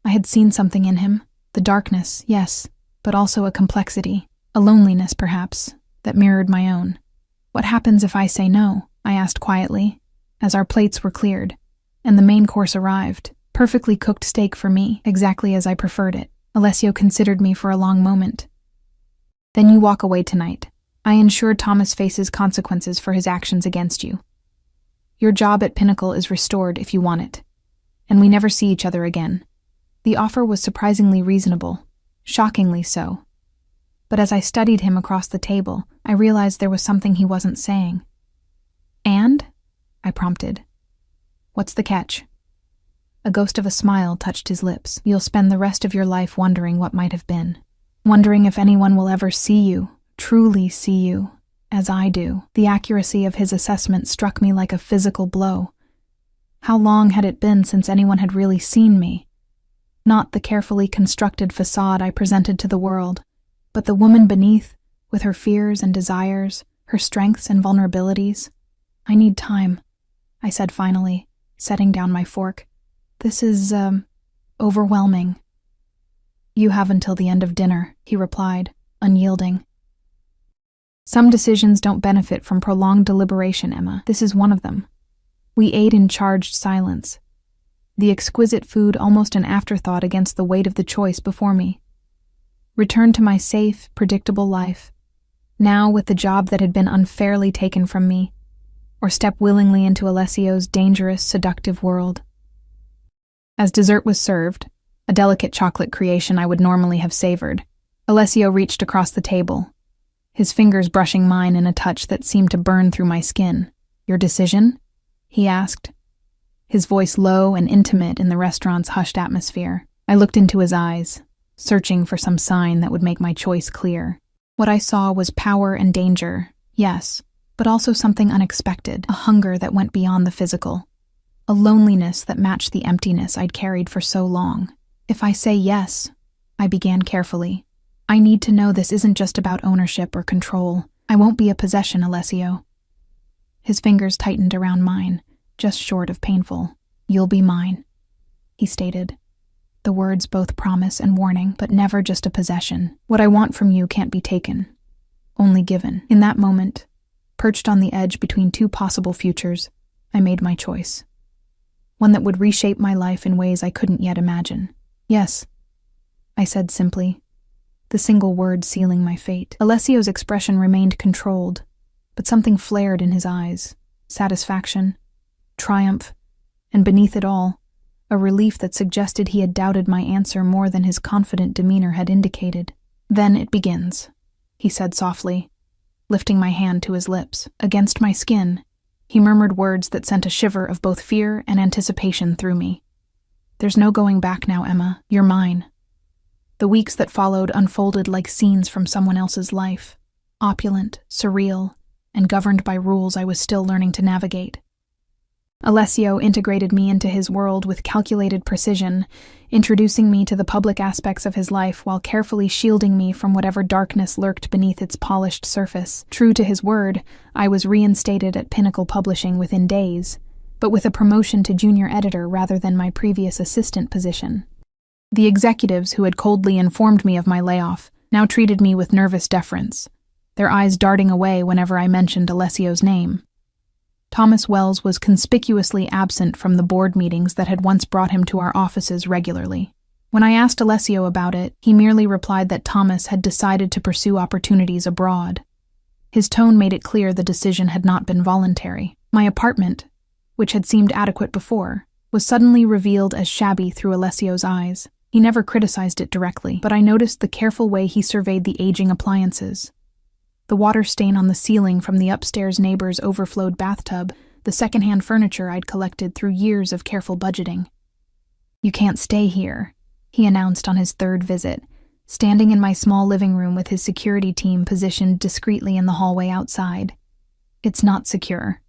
[SPEAKER 1] I had seen something in him, the darkness, yes, but also a complexity, a loneliness perhaps, that mirrored my own. What happens if I say no? I asked quietly, as our plates were cleared. and the main course arrived. Perfectly cooked steak for me, exactly as I preferred it. Alessio considered me for a long moment. Then you walk away tonight. I ensure Thomas faces consequences for his actions against you. Your job at Pinnacle is restored if you want it, and we never see each other again. The offer was surprisingly reasonable, shockingly so. But as I studied him across the table, I realized there was something he wasn't saying. "And?" I prompted. "What's the catch?" A ghost of a smile touched his lips. "You'll spend the rest of your life wondering what might have been. Wondering if anyone will ever see you, truly see you, as I do." The accuracy of his assessment struck me like a physical blow. How long had it been since anyone had really seen me? Not the carefully constructed facade I presented to the world, but the woman beneath, with her fears and desires, her strengths and vulnerabilities. "I need time," I said finally, setting down my fork. "This is, overwhelming." "You have until the end of dinner," he replied, unyielding. "Some decisions don't benefit from prolonged deliberation, Emma. This is one of them." We ate in charged silence, the exquisite food almost an afterthought against the weight of the choice before me. Return to my safe, predictable life, now with the job that had been unfairly taken from me, or step willingly into Alessio's dangerous, seductive world. As dessert was served, a delicate chocolate creation I would normally have savored, Alessio reached across the table, his fingers brushing mine in a touch that seemed to burn through my skin. "Your decision?" he asked, his voice low and intimate in the restaurant's hushed atmosphere. I looked into his eyes, searching for some sign that would make my choice clear. What I saw was power and danger, yes, but also something unexpected, a hunger that went beyond the physical, a loneliness that matched the emptiness I'd carried for so long. "If I say yes," I began carefully, "I need to know this isn't just about ownership or control. I won't be a possession, Alessio." His fingers tightened around mine, just short of painful. "You'll be mine," he stated. The words both promise and warning, but never just a possession. "What I want from you can't be taken, only given." In that moment, perched on the edge between two possible futures, I made my choice. One that would reshape my life in ways I couldn't yet imagine. "Yes," I said simply, the single word sealing my fate. Alessio's expression remained controlled, but something flared in his eyes. Satisfaction, triumph, and beneath it all, a relief that suggested he had doubted my answer more than his confident demeanor had indicated. "Then it begins," he said softly, lifting my hand to his lips. Against my skin, he murmured words that sent a shiver of both fear and anticipation through me. "There's no going back now, Emma. You're mine." The weeks that followed unfolded like scenes from someone else's life, opulent, surreal, and governed by rules I was still learning to navigate. Alessio integrated me into his world with calculated precision, introducing me to the public aspects of his life while carefully shielding me from whatever darkness lurked beneath its polished surface. True to his word, I was reinstated at Pinnacle Publishing within days, but with a promotion to junior editor rather than my previous assistant position. The executives who had coldly informed me of my layoff now treated me with nervous deference, their eyes darting away whenever I mentioned Alessio's name. Thomas Wells was conspicuously absent from the board meetings that had once brought him to our offices regularly. When I asked Alessio about it, he merely replied that Thomas had decided to pursue opportunities abroad. His tone made it clear the decision had not been voluntary. My apartment, which had seemed adequate before, was suddenly revealed as shabby through Alessio's eyes. He never criticized it directly, but I noticed the careful way he surveyed the aging appliances. The water stain on the ceiling from the upstairs neighbor's overflowed bathtub, the secondhand furniture I'd collected through years of careful budgeting. "You can't stay here," he announced on his third visit, standing in my small living room with his security team positioned discreetly in the hallway outside. "It's not secure."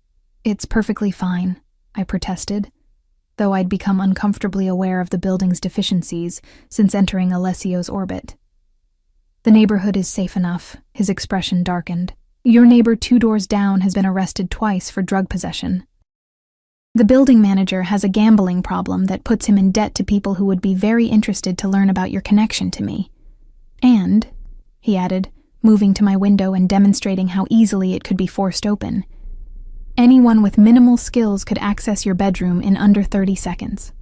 [SPEAKER 1] "It's perfectly fine," I protested, though I'd become uncomfortably aware of the building's deficiencies since entering Alessio's orbit. "The neighborhood is safe enough," his expression darkened. "Your neighbor 2 doors down has been arrested twice for drug possession. The building manager has a gambling problem that puts him in debt to people who would be very interested to learn about your connection to me. And," he added, moving to my window and demonstrating how easily it could be forced open, Anyone with minimal skills could access your bedroom in under 30 seconds.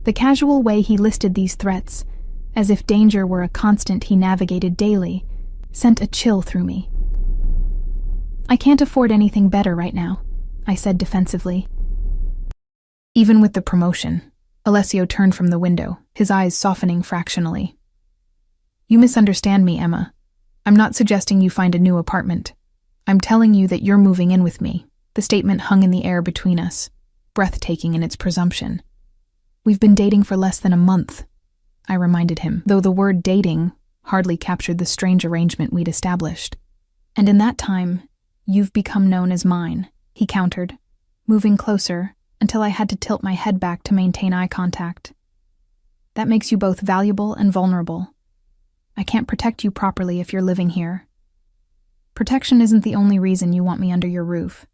[SPEAKER 1] The casual way he listed these threats, as if danger were a constant he navigated daily, sent a chill through me. I can't afford anything better right now, I said defensively. Even with the promotion, Alessio turned from the window, his eyes softening fractionally. You misunderstand me, Emma. I'm not suggesting you find a new apartment. I'm telling you that you're moving in with me. The statement hung in the air between us, breathtaking in its presumption. We've been dating for less than a month, I reminded him, though the word dating hardly captured the strange arrangement we'd established. And in that time, you've become known as mine, he countered, moving closer until I had to tilt my head back to maintain eye contact. That makes you both valuable and vulnerable. I can't protect you properly if you're living here. Protection isn't the only reason you want me under your roof,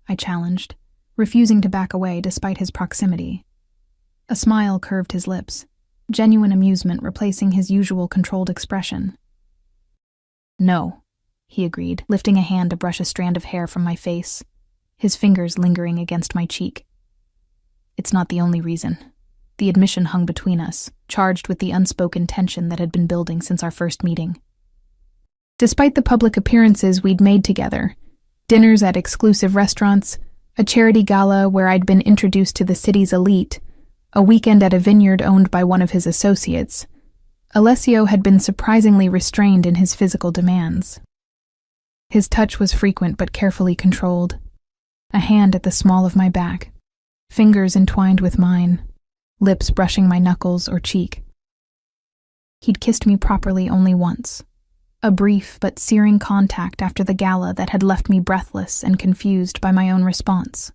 [SPEAKER 1] I challenged, refusing to back away despite his proximity. A smile curved his lips, genuine amusement replacing his usual controlled expression. No, he agreed, lifting a hand to brush a strand of hair from my face, his fingers lingering against my cheek. It's not the only reason. The admission hung between us, charged with the unspoken tension that had been building since our first meeting. Despite the public appearances we'd made together, dinners at exclusive restaurants, a charity gala where I'd been introduced to the city's elite, a weekend at a vineyard owned by one of his associates, Alessio had been surprisingly restrained in his physical demands. His touch was frequent but carefully controlled, a hand at the small of my back, fingers entwined with mine, lips brushing my knuckles or cheek. He'd kissed me properly only once, a brief but searing contact after the gala that had left me breathless and confused by my own response.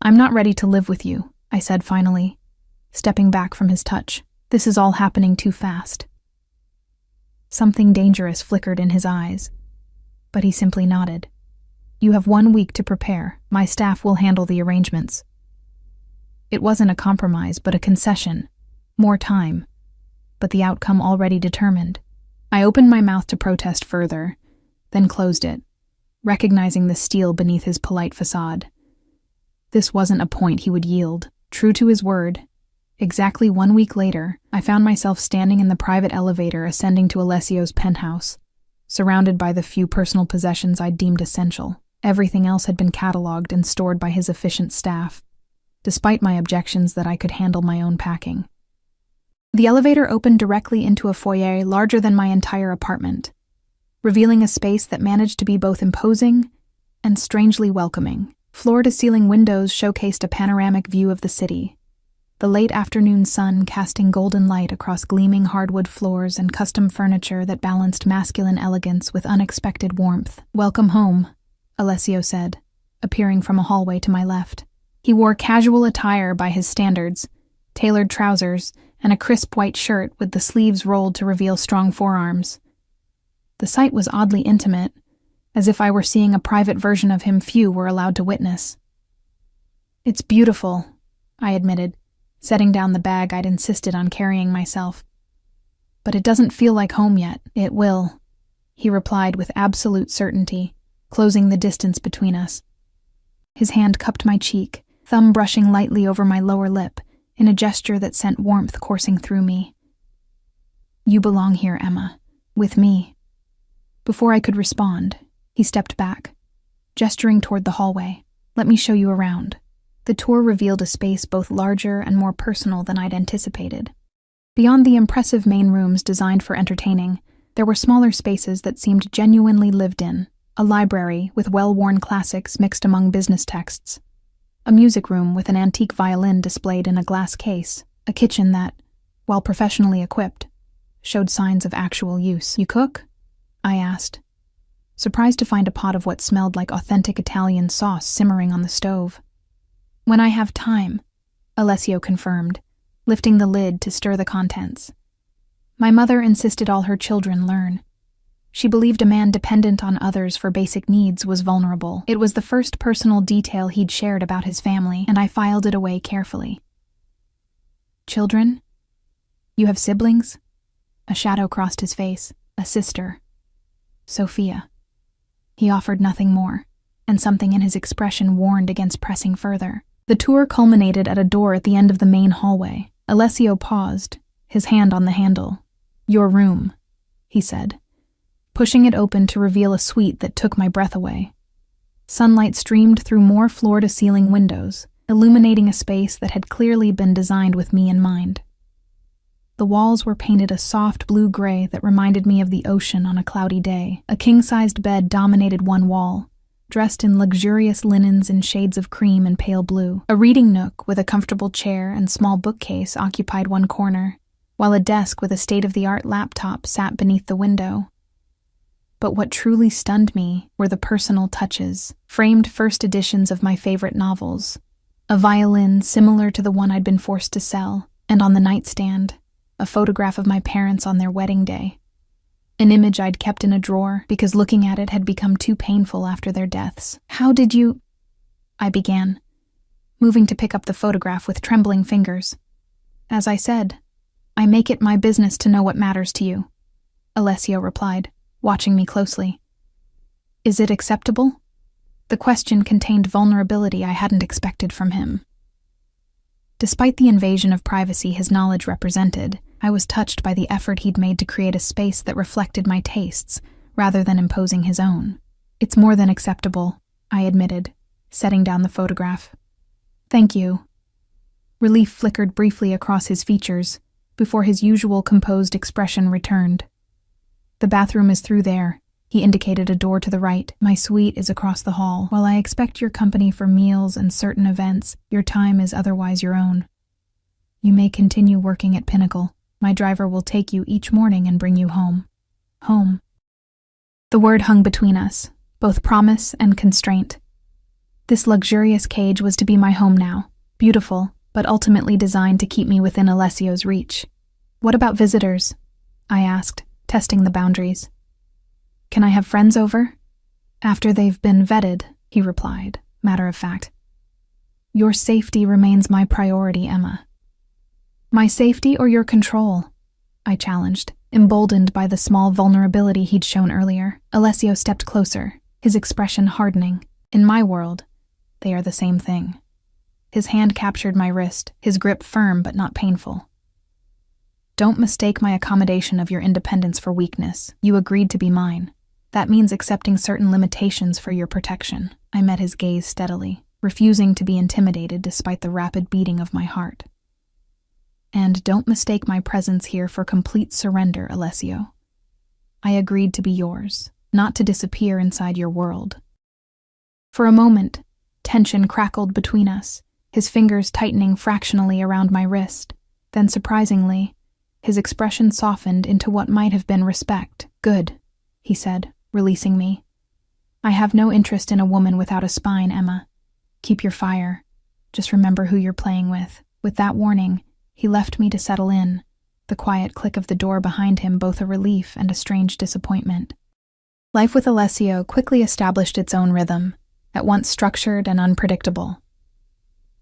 [SPEAKER 1] I'm not ready to live with you, I said finally, stepping back from his touch. This is all happening too fast. Something dangerous flickered in his eyes, but he simply nodded. You have 1 week to prepare. My staff will handle the arrangements. It wasn't a compromise, but a concession. More time, but the outcome already determined. I opened my mouth to protest further, then closed it, recognizing the steel beneath his polite facade. This wasn't a point he would yield. True to his word, exactly 1 week later, I found myself standing in the private elevator ascending to Alessio's penthouse, surrounded by the few personal possessions I'd deemed essential. Everything else had been cataloged and stored by his efficient staff, despite my objections that I could handle my own packing. The elevator opened directly into a foyer larger than my entire apartment, revealing a space that managed to be both imposing and strangely welcoming. Floor-to-ceiling windows showcased a panoramic view of the city, the late afternoon sun casting golden light across gleaming hardwood floors and custom furniture that balanced masculine elegance with unexpected warmth. Welcome home, Alessio said, appearing from a hallway to my left. He wore casual attire by his standards, tailored trousers, and a crisp white shirt with the sleeves rolled to reveal strong forearms. The sight was oddly intimate, as if I were seeing a private version of him few were allowed to witness. It's beautiful, I admitted, setting down the bag I'd insisted on carrying myself. But it doesn't feel like home yet. It will, he replied with absolute certainty, closing the distance between us. His hand cupped my cheek, thumb brushing lightly over my lower lip, in a gesture that sent warmth coursing through me. You belong here, Emma, with me. Before I could respond, he stepped back, gesturing toward the hallway. Let me show you around. The tour revealed a space both larger and more personal than I'd anticipated. Beyond the impressive main rooms designed for entertaining, there were smaller spaces that seemed genuinely lived in. A library with well-worn classics mixed among business texts. A music room with an antique violin displayed in a glass case. A kitchen that, while professionally equipped, showed signs of actual use. You cook? I asked, surprised to find a pot of what smelled like authentic Italian sauce simmering on the stove. When I have time, Alessio confirmed, lifting the lid to stir the contents. My mother insisted all her children learn. She believed a man dependent on others for basic needs was vulnerable. It was the first personal detail he'd shared about his family, and I filed it away carefully. Children? You have siblings? A shadow crossed his face. A sister. Sophia. He offered nothing more, and something in his expression warned against pressing further. The tour culminated at a door at the end of the main hallway. Alessio paused, his hand on the handle. "Your room," he said, pushing it open to reveal a suite that took my breath away. Sunlight streamed through more floor-to-ceiling windows, illuminating a space that had clearly been designed with me in mind. The walls were painted a soft blue-gray that reminded me of the ocean on a cloudy day. A king-sized bed dominated one wall, dressed in luxurious linens in shades of cream and pale blue. A reading nook with a comfortable chair and small bookcase occupied one corner, while a desk with a state-of-the-art laptop sat beneath the window. But what truly stunned me were the personal touches, framed first editions of my favorite novels, a violin similar to the one I'd been forced to sell, and on the nightstand, a photograph of my parents on their wedding day. An image I'd kept in a drawer because looking at it had become too painful after their deaths. "How did you—" I began, moving to pick up the photograph with trembling fingers. "As I said, I make it my business to know what matters to you," Alessio replied, watching me closely. "Is it acceptable?" The question contained vulnerability I hadn't expected from him. Despite the invasion of privacy his knowledge represented, I was touched by the effort he'd made to create a space that reflected my tastes, rather than imposing his own. "It's more than acceptable," I admitted, setting down the photograph. "Thank you." Relief flickered briefly across his features, before his usual composed expression returned. "The bathroom is through there," he indicated a door to the right. "My suite is across the hall. While I expect your company for meals and certain events, your time is otherwise your own. You may continue working at Pinnacle. My driver will take you each morning and bring you home." Home. The word hung between us, both promise and constraint. This luxurious cage was to be my home now, beautiful, but ultimately designed to keep me within Alessio's reach. "What about visitors?" I asked, testing the boundaries. "Can I have friends over?" "After they've been vetted," he replied, matter of fact. "Your safety remains my priority, Emma." "My safety or your control?" I challenged, emboldened by the small vulnerability he'd shown earlier. Alessio stepped closer, his expression hardening. "In my world, they are the same thing." His hand captured my wrist, his grip firm but not painful. "Don't mistake my accommodation of your independence for weakness. You agreed to be mine. That means accepting certain limitations for your protection." I met his gaze steadily, refusing to be intimidated despite the rapid beating of my heart. "And don't mistake my presence here for complete surrender, Alessio. I agreed to be yours, not to disappear inside your world." For a moment, tension crackled between us, his fingers tightening fractionally around my wrist. Then, surprisingly, his expression softened into what might have been respect. "Good," he said, releasing me. "I have no interest in a woman without a spine, Emma. Keep your fire. Just remember who you're playing with." With that warning, he left me to settle in, the quiet click of the door behind him both a relief and a strange disappointment. Life with Alessio quickly established its own rhythm, at once structured and unpredictable.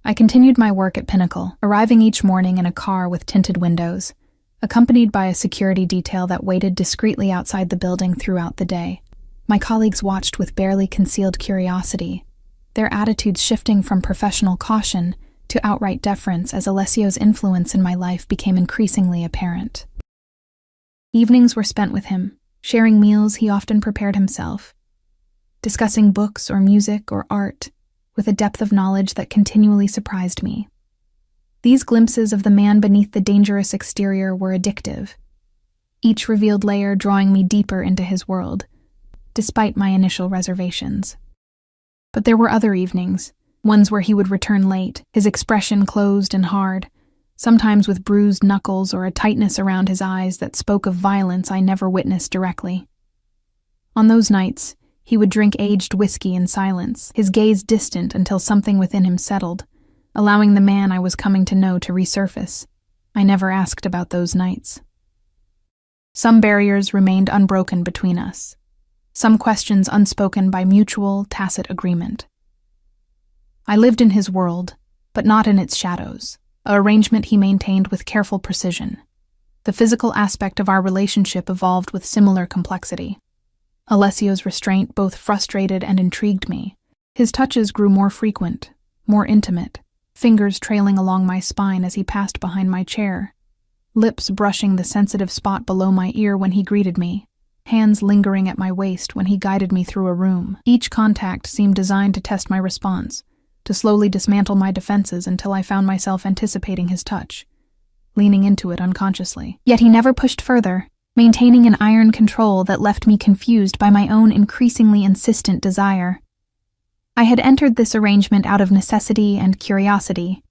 [SPEAKER 1] I continued my work at Pinnacle, arriving each morning in a car with tinted windows, accompanied by a security detail that waited discreetly outside the building throughout the day. My colleagues watched with barely concealed curiosity, their attitudes shifting from professional caution to outright deference as Alessio's influence in my life became increasingly apparent. Evenings were spent with him, sharing meals he often prepared himself, discussing books or music or art with a depth of knowledge that continually surprised me. These glimpses of the man beneath the dangerous exterior were addictive, each revealed layer drawing me deeper into his world, despite my initial reservations. But there were other evenings, ones where he would return late, his expression closed and hard, sometimes with bruised knuckles or a tightness around his eyes that spoke of violence I never witnessed directly. On those nights, he would drink aged whiskey in silence, his gaze distant until something within him settled, allowing the man I was coming to know to resurface. I never asked about those nights. Some barriers remained unbroken between us, some questions unspoken by mutual, tacit agreement. I lived in his world, but not in its shadows, an arrangement he maintained with careful precision. The physical aspect of our relationship evolved with similar complexity. Alessio's restraint both frustrated and intrigued me, His touches grew more frequent, more intimate, fingers trailing along my spine as he passed behind my chair, lips brushing the sensitive spot below my ear when he greeted me, hands lingering at my waist when he guided me through a room. Each contact seemed designed to test my response, to slowly dismantle my defenses until I found myself anticipating his touch, leaning into it unconsciously. Yet he never pushed further, maintaining an iron control that left me confused by my own increasingly insistent desire. I had entered this arrangement out of necessity and curiosity.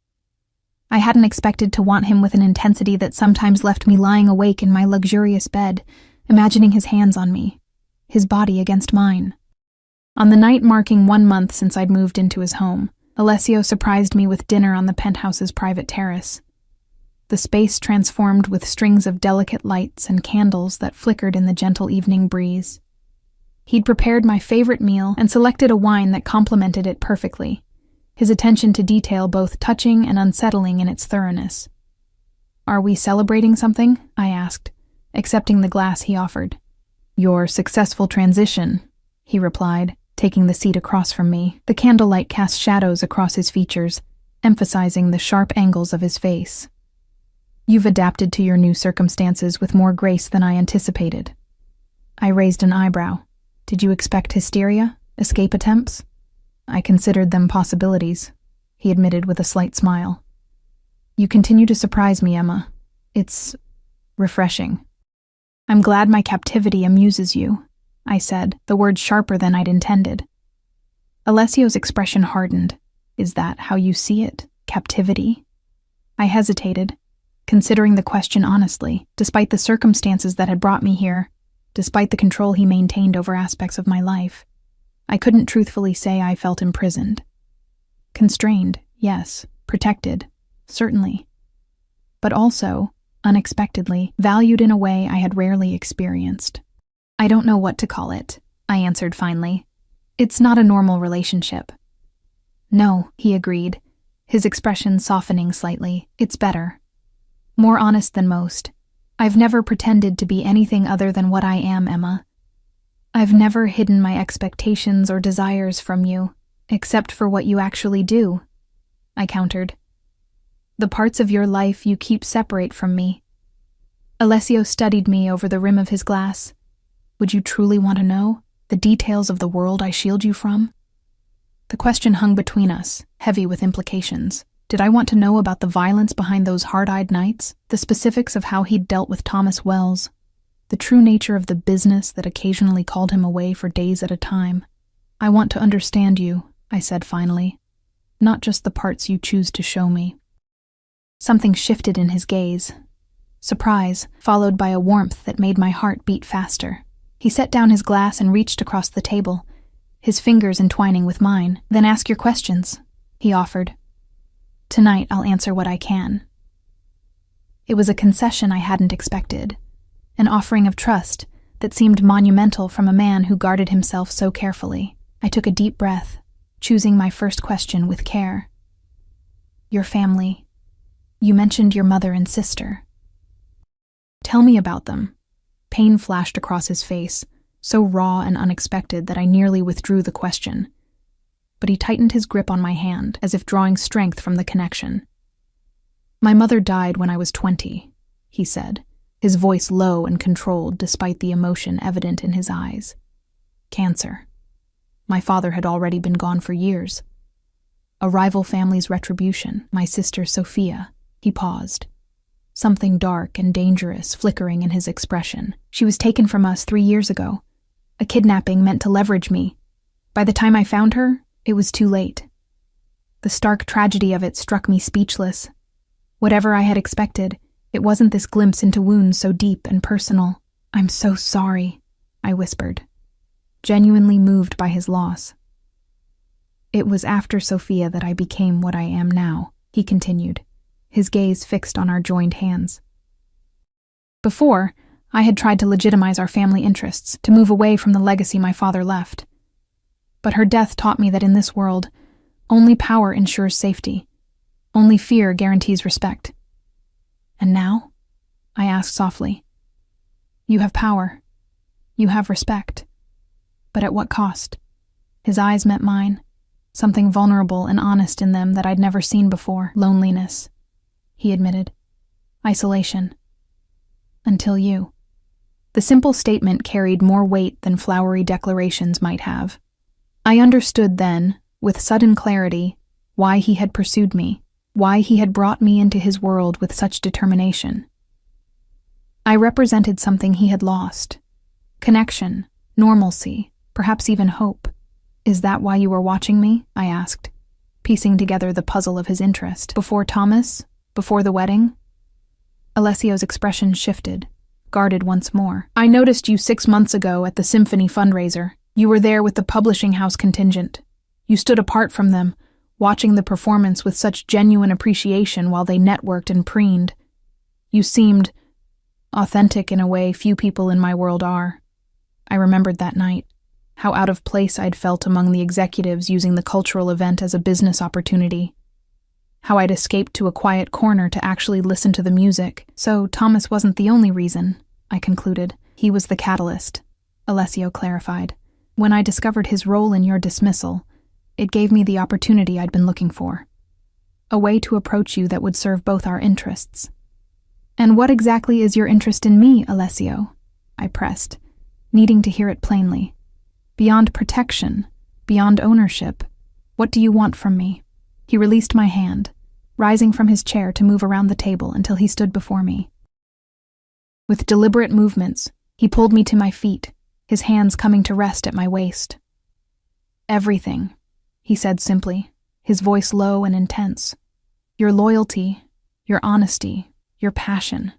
[SPEAKER 1] I hadn't expected to want him with an intensity that sometimes left me lying awake in my luxurious bed, imagining his hands on me, his body against mine. On the night marking 1 month since I'd moved into his home, Alessio surprised me with dinner on the penthouse's private terrace. The space transformed with strings of delicate lights and candles that flickered in the gentle evening breeze. He'd prepared my favorite meal and selected a wine that complemented it perfectly, his attention to detail both touching and unsettling in its thoroughness. "Are we celebrating something?" I asked, accepting the glass he offered. "Your successful transition," he replied, taking the seat across from me. The candlelight cast shadows across his features, emphasizing the sharp angles of his face. "You've adapted to your new circumstances with more grace than I anticipated." I raised an eyebrow. "Did you expect hysteria? Escape attempts?" "I considered them possibilities," he admitted with a slight smile. "You continue to surprise me, Emma. It's refreshing." "I'm glad my captivity amuses you," I said, the word sharper than I'd intended. Alessio's expression hardened. "Is that how you see it? Captivity?" I hesitated, considering the question honestly, despite the circumstances that had brought me here, despite the control he maintained over aspects of my life. I couldn't truthfully say I felt imprisoned. Constrained, yes. Protected, certainly. But also, unexpectedly, valued in a way I had rarely experienced. "I don't know what to call it," I answered finally. "It's not a normal relationship." "No," he agreed, his expression softening slightly. "It's better. More honest than most. I've never pretended to be anything other than what I am, Emma. I've never hidden my expectations or desires from you, except for what you actually do," I countered. "The parts of your life you keep separate from me." Alessio studied me over the rim of his glass. "Would you truly want to know? The details of the world I shield you from?" The question hung between us, heavy with implications. Did I want to know about the violence behind those hard-eyed nights, the specifics of how he'd dealt with Thomas Wells, the true nature of the business that occasionally called him away for days at a time? "I want to understand you," I said finally, "not just the parts you choose to show me." Something shifted in his gaze. Surprise, followed by a warmth that made my heart beat faster. He set down his glass and reached across the table, his fingers entwining with mine. "Then ask your questions," he offered. "Tonight I'll answer what I can." It was a concession I hadn't expected, an offering of trust that seemed monumental from a man who guarded himself so carefully. I took a deep breath, choosing my first question with care. "Your family. You mentioned your mother and sister." "Tell me about them." Pain flashed across his face, so raw and unexpected that I nearly withdrew the question. But he tightened his grip on my hand, as if drawing strength from the connection. "My mother died when I was 20, he said, his voice low and controlled despite the emotion evident in his eyes. "Cancer. My father had already been gone for years. A rival family's retribution, my sister Sophia." He paused, something dark and dangerous flickering in his expression. "She was taken from us 3 years ago. A kidnapping meant to leverage me. By the time I found her, it was too late." The stark tragedy of it struck me speechless. Whatever I had expected, it wasn't this glimpse into wounds so deep and personal. "I'm so sorry," I whispered, genuinely moved by his loss. "It was after Sophia that I became what I am now," he continued, his gaze fixed on our joined hands. "Before, I had tried to legitimize our family interests, to move away from the legacy my father left. But her death taught me that in this world, only power ensures safety. Only fear guarantees respect." "And now?" I asked softly. "You have power. You have respect. But at what cost?" His eyes met mine, Something vulnerable and honest in them that I'd never seen before. Loneliness, he admitted. Isolation. Until you. The simple statement carried more weight than flowery declarations might have. I understood then, with sudden clarity, why he had pursued me, why he had brought me into his world with such determination. I represented something he had lost. Connection, normalcy, perhaps even hope. Is that why you were watching me? I asked, piecing together the puzzle of his interest. Before Thomas? Before the wedding? Alessio's expression shifted, guarded once more. I noticed you 6 months ago at the Symphony fundraiser. You were there with the publishing house contingent. You stood apart from them, watching the performance with such genuine appreciation while they networked and preened. You seemed authentic in a way few people in my world are. I remembered that night, how out of place I'd felt among the executives using the cultural event as a business opportunity. How I'd escaped to a quiet corner to actually listen to the music. So Thomas wasn't the only reason, I concluded. He was the catalyst, Alessio clarified. When I discovered his role in your dismissal, it gave me the opportunity I'd been looking for. A way to approach you that would serve both our interests. And what exactly is your interest in me, Alessio? I pressed, needing to hear it plainly. Beyond protection, beyond ownership, what do you want from me? He released my hand, rising from his chair to move around the table until he stood before me. With deliberate movements, he pulled me to my feet, his hands coming to rest at my waist. Everything, he said simply, his voice low and intense. Your loyalty, your honesty, your passion.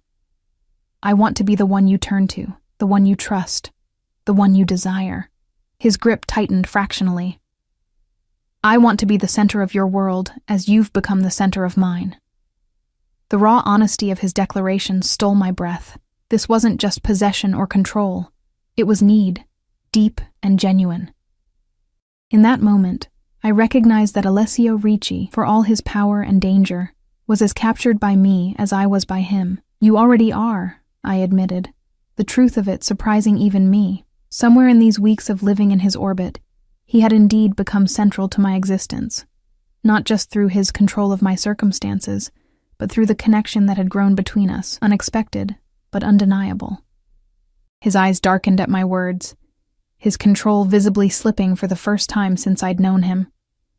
[SPEAKER 1] I want to be the one you turn to, the one you trust, the one you desire. His grip tightened fractionally. I want to be the center of your world as you've become the center of mine. The raw honesty of his declaration stole my breath. This wasn't just possession or control. It was need, deep and genuine. In that moment, I recognized that Alessio Ricci, for all his power and danger, was as captured by me as I was by him. You already are, I admitted, the truth of it surprising even me. Somewhere in these weeks of living in his orbit, he had indeed become central to my existence, not just through his control of my circumstances, but through the connection that had grown between us, unexpected, but undeniable. His eyes darkened at my words, his control visibly slipping for the first time since I'd known him.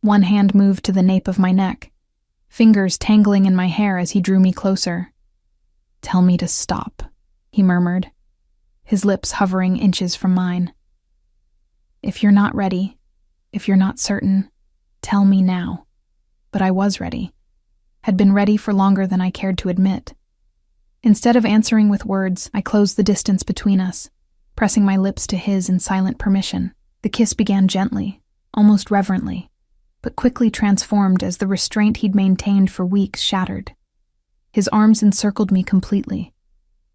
[SPEAKER 1] One hand moved to the nape of my neck, fingers tangling in my hair as he drew me closer. Tell me to stop, he murmured, his lips hovering inches from mine. If you're not ready, if you're not certain, tell me now. But I was ready, had been ready for longer than I cared to admit. Instead of answering with words, I closed the distance between us, pressing my lips to his in silent permission. The kiss began gently, almost reverently, but quickly transformed as the restraint he'd maintained for weeks shattered. His arms encircled me completely,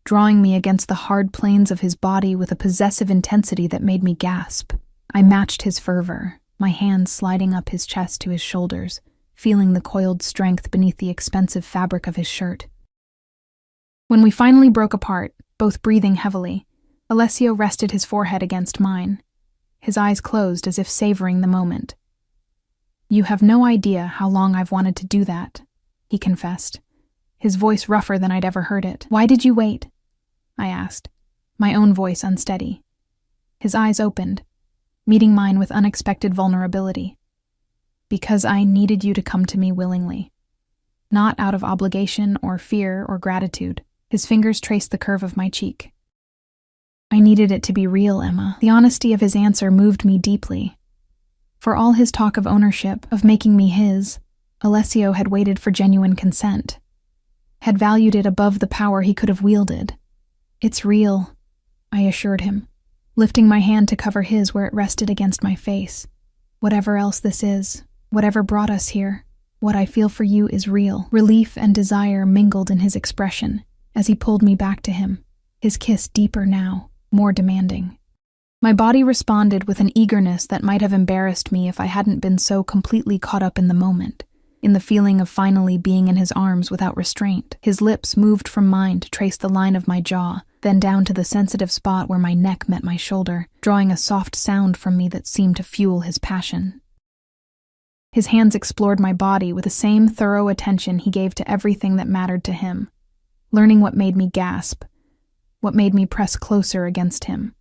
[SPEAKER 1] drawing me against the hard planes of his body with a possessive intensity that made me gasp. I matched his fervor, my hands sliding up his chest to his shoulders, feeling the coiled strength beneath the expensive fabric of his shirt. When we finally broke apart, both breathing heavily, Alessio rested his forehead against mine, his eyes closed as if savoring the moment. You have no idea how long I've wanted to do that, he confessed, his voice rougher than I'd ever heard it. Why did you wait? I asked, my own voice unsteady. His eyes opened, meeting mine with unexpected vulnerability. Because I needed you to come to me willingly. Not out of obligation or fear or gratitude. His fingers traced the curve of my cheek. I needed it to be real, Emma. The honesty of his answer moved me deeply. For all his talk of ownership, of making me his, Alessio had waited for genuine consent. Had valued it above the power he could have wielded. It's real, I assured him, lifting my hand to cover his where it rested against my face. Whatever else this is, whatever brought us here, what I feel for you is real. Relief and desire mingled in his expression as he pulled me back to him, his kiss deeper now, more demanding. My body responded with an eagerness that might have embarrassed me if I hadn't been so completely caught up in the moment, in the feeling of finally being in his arms without restraint. His lips moved from mine to trace the line of my jaw, then down to the sensitive spot where my neck met my shoulder, drawing a soft sound from me that seemed to fuel his passion. His hands explored my body with the same thorough attention he gave to everything that mattered to him, learning what made me gasp, what made me press closer against him.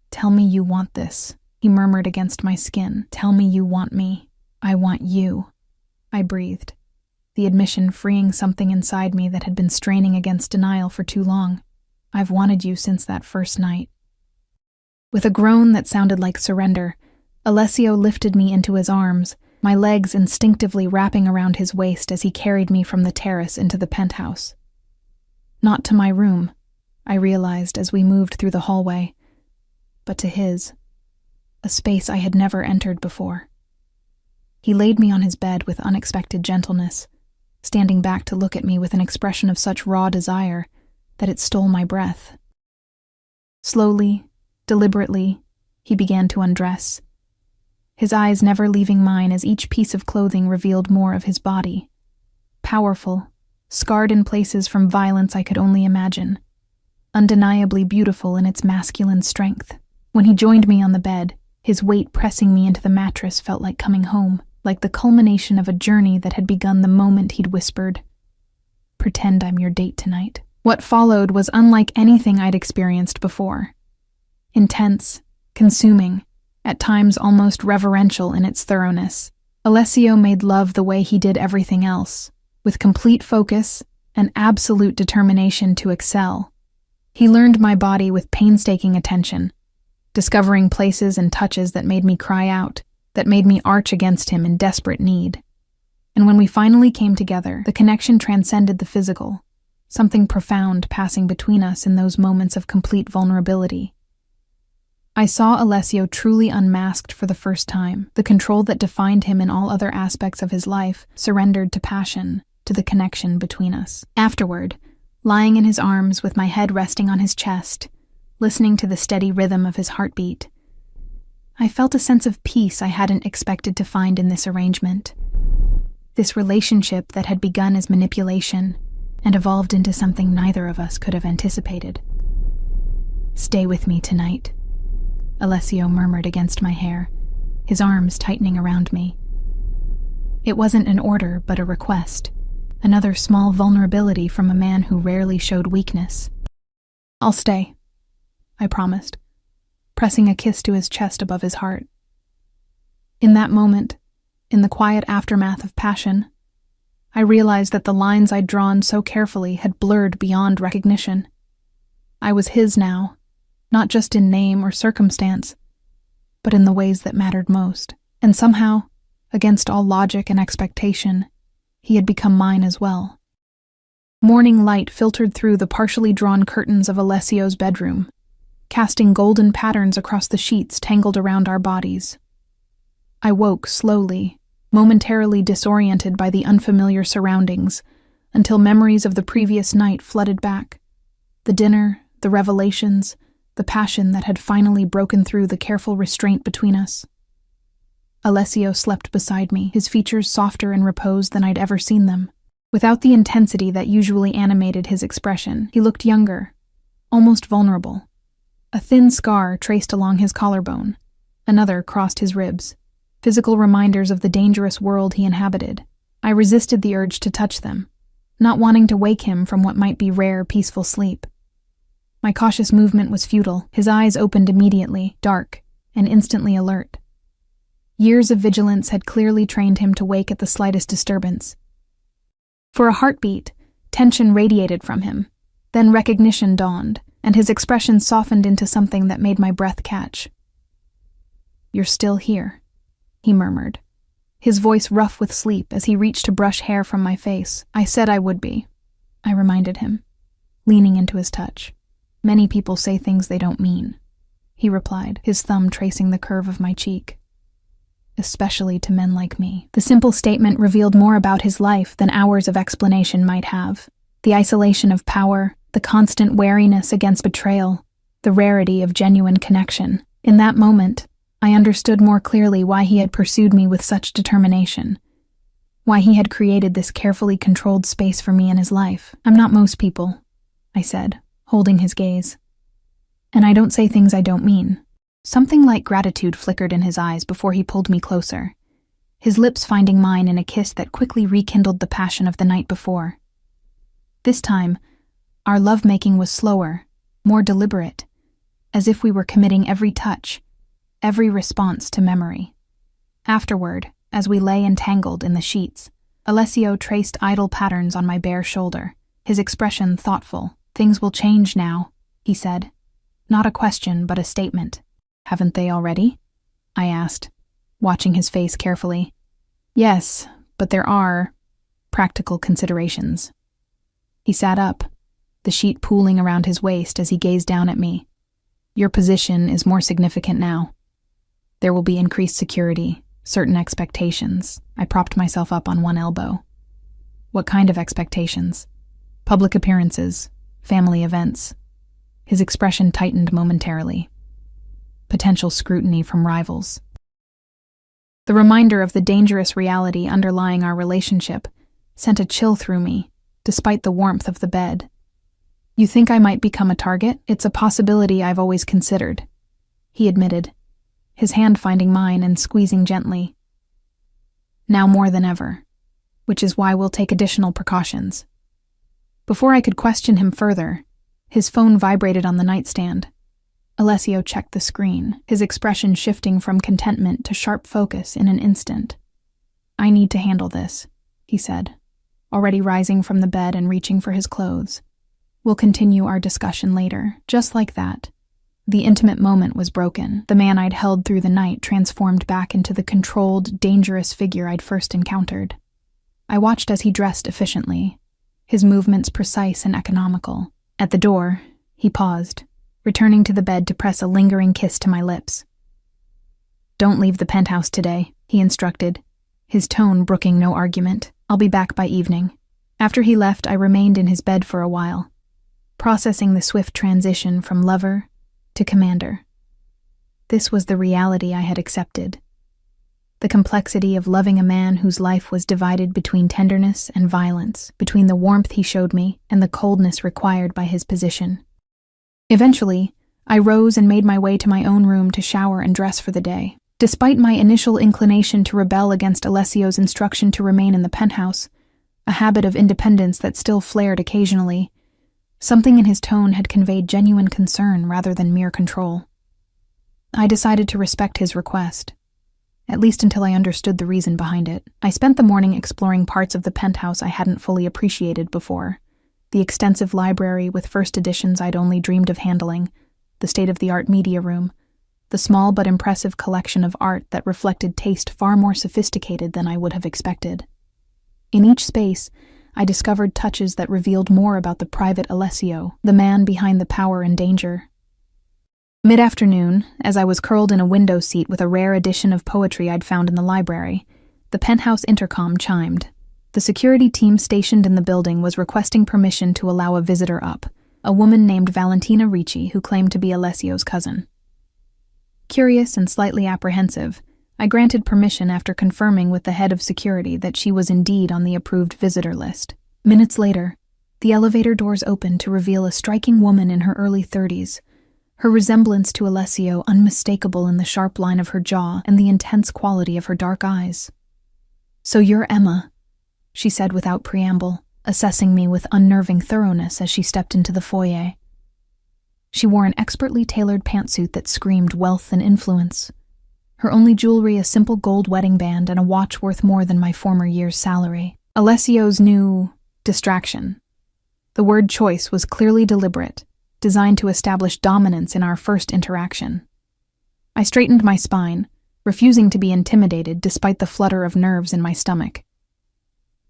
[SPEAKER 1] "Tell me you want this," he murmured against my skin. "Tell me you want me. I want you," I breathed, the admission freeing something inside me that had been straining against denial for too long. "I've wanted you since that first night." With a groan that sounded like surrender, Alessio lifted me into his arms, my legs instinctively wrapping around his waist as he carried me from the terrace into the penthouse. Not to my room, I realized as we moved through the hallway, but to his, a space I had never entered before. He laid me on his bed with unexpected gentleness, standing back to look at me with an expression of such raw desire that it stole my breath. Slowly, deliberately, he began to undress, his eyes never leaving mine as each piece of clothing revealed more of his body. Powerful, scarred in places from violence I could only imagine, undeniably beautiful in its masculine strength. When he joined me on the bed, his weight pressing me into the mattress felt like coming home, like the culmination of a journey that had begun the moment he'd whispered, "Pretend I'm your date tonight." What followed was unlike anything I'd experienced before. Intense, consuming, at times almost reverential in its thoroughness. Alessio made love the way he did everything else, with complete focus and absolute determination to excel. He learned my body with painstaking attention, discovering places and touches that made me cry out, that made me arch against him in desperate need. And when we finally came together, the connection transcended the physical, something profound passing between us in those moments of complete vulnerability. I saw Alessio truly unmasked for the first time. The control that defined him in all other aspects of his life surrendered to passion, to the connection between us. Afterward, lying in his arms with my head resting on his chest, listening to the steady rhythm of his heartbeat, I felt a sense of peace I hadn't expected to find in this arrangement. This relationship that had begun as manipulation and evolved into something neither of us could have anticipated. "Stay with me tonight," Alessio murmured against my hair, his arms tightening around me. It wasn't an order, but a request, another small vulnerability from a man who rarely showed weakness. "I'll stay," I promised, pressing a kiss to his chest above his heart. In that moment, in the quiet aftermath of passion, I realized that the lines I'd drawn so carefully had blurred beyond recognition. I was his now, not just in name or circumstance, but in the ways that mattered most. And somehow, against all logic and expectation, he had become mine as well. Morning light filtered through the partially drawn curtains of Alessio's bedroom, casting golden patterns across the sheets tangled around our bodies. I woke slowly, momentarily disoriented by the unfamiliar surroundings, until memories of the previous night flooded back. The dinner, the revelations, the passion that had finally broken through the careful restraint between us. Alessio slept beside me, his features softer in repose than I'd ever seen them. Without the intensity that usually animated his expression, he looked younger, almost vulnerable. A thin scar traced along his collarbone, another crossed his ribs, physical reminders of the dangerous world he inhabited. I resisted the urge to touch them, not wanting to wake him from what might be rare, peaceful sleep. My cautious movement was futile. His eyes opened immediately, dark, and instantly alert. Years of vigilance had clearly trained him to wake at the slightest disturbance. For a heartbeat, tension radiated from him. Then recognition dawned, and his expression softened into something that made my breath catch. "You're still here," he murmured, his voice rough with sleep as he reached to brush hair from my face. "I said I would be," I reminded him, leaning into his touch. "Many people say things they don't mean," he replied, his thumb tracing the curve of my cheek. "Especially to men like me." The simple statement revealed more about his life than hours of explanation might have. The isolation of power, the constant wariness against betrayal, the rarity of genuine connection. In that moment, I understood more clearly why he had pursued me with such determination, why he had created this carefully controlled space for me in his life. "I'm not most people," I said, holding his gaze. "And I don't say things I don't mean." Something like gratitude flickered in his eyes before he pulled me closer, his lips finding mine in a kiss that quickly rekindled the passion of the night before. This time, our lovemaking was slower, more deliberate, as if we were committing every touch, every response to memory. Afterward, as we lay entangled in the sheets, Alessio traced idle patterns on my bare shoulder, his expression thoughtful. "Things will change now," he said. Not a question, but a statement. "Haven't they already?" I asked, watching his face carefully. "Yes, but there are practical considerations." He sat up, the sheet pooling around his waist as he gazed down at me. "Your position is more significant now. There will be increased security, certain expectations." I propped myself up on one elbow. "What kind of expectations?" "Public appearances, family events." His expression tightened momentarily. "Potential scrutiny from rivals." The reminder of the dangerous reality underlying our relationship sent a chill through me, despite the warmth of the bed. "You think I might become a target? It's a possibility I've always considered," he admitted, his hand finding mine and squeezing gently. "Now more than ever, which is why we'll take additional precautions." Before I could question him further, his phone vibrated on the nightstand. Alessio checked the screen, his expression shifting from contentment to sharp focus in an instant. "I need to handle this," he said, already rising from the bed and reaching for his clothes. "We'll continue our discussion later." Just like that, the intimate moment was broken. The man I'd held through the night transformed back into the controlled, dangerous figure I'd first encountered. I watched as he dressed efficiently, his movements precise and economical. At the door, he paused, returning to the bed to press a lingering kiss to my lips. "Don't leave the penthouse today," he instructed, his tone brooking no argument. "I'll be back by evening." After he left, I remained in his bed for a while, processing the swift transition from lover to commander. This was the reality I had accepted. The complexity of loving a man whose life was divided between tenderness and violence, between the warmth he showed me and the coldness required by his position. Eventually, I rose and made my way to my own room to shower and dress for the day. Despite my initial inclination to rebel against Alessio's instruction to remain in the penthouse, a habit of independence that still flared occasionally, something in his tone had conveyed genuine concern rather than mere control. I decided to respect his request, at least until I understood the reason behind it. I spent the morning exploring parts of the penthouse I hadn't fully appreciated before. The extensive library with first editions I'd only dreamed of handling, the state-of-the-art media room, the small but impressive collection of art that reflected taste far more sophisticated than I would have expected. In each space, I discovered touches that revealed more about the private Alessio, the man behind the power and danger. Mid-afternoon, as I was curled in a window seat with a rare edition of poetry I'd found in the library, the penthouse intercom chimed. The security team stationed in the building was requesting permission to allow a visitor up, a woman named Valentina Ricci who claimed to be Alessio's cousin. Curious and slightly apprehensive, I granted permission after confirming with the head of security that she was indeed on the approved visitor list. Minutes later, the elevator doors opened to reveal a striking woman in her early 30s, her resemblance to Alessio unmistakable in the sharp line of her jaw and the intense quality of her dark eyes. "So you're Emma," she said without preamble, assessing me with unnerving thoroughness as she stepped into the foyer. She wore an expertly tailored pantsuit that screamed wealth and influence. Her only jewelry a simple gold wedding band and a watch worth more than my former year's salary. Alessio's new distraction. The word choice was clearly deliberate, designed to establish dominance in our first interaction. I straightened my spine, refusing to be intimidated despite the flutter of nerves in my stomach.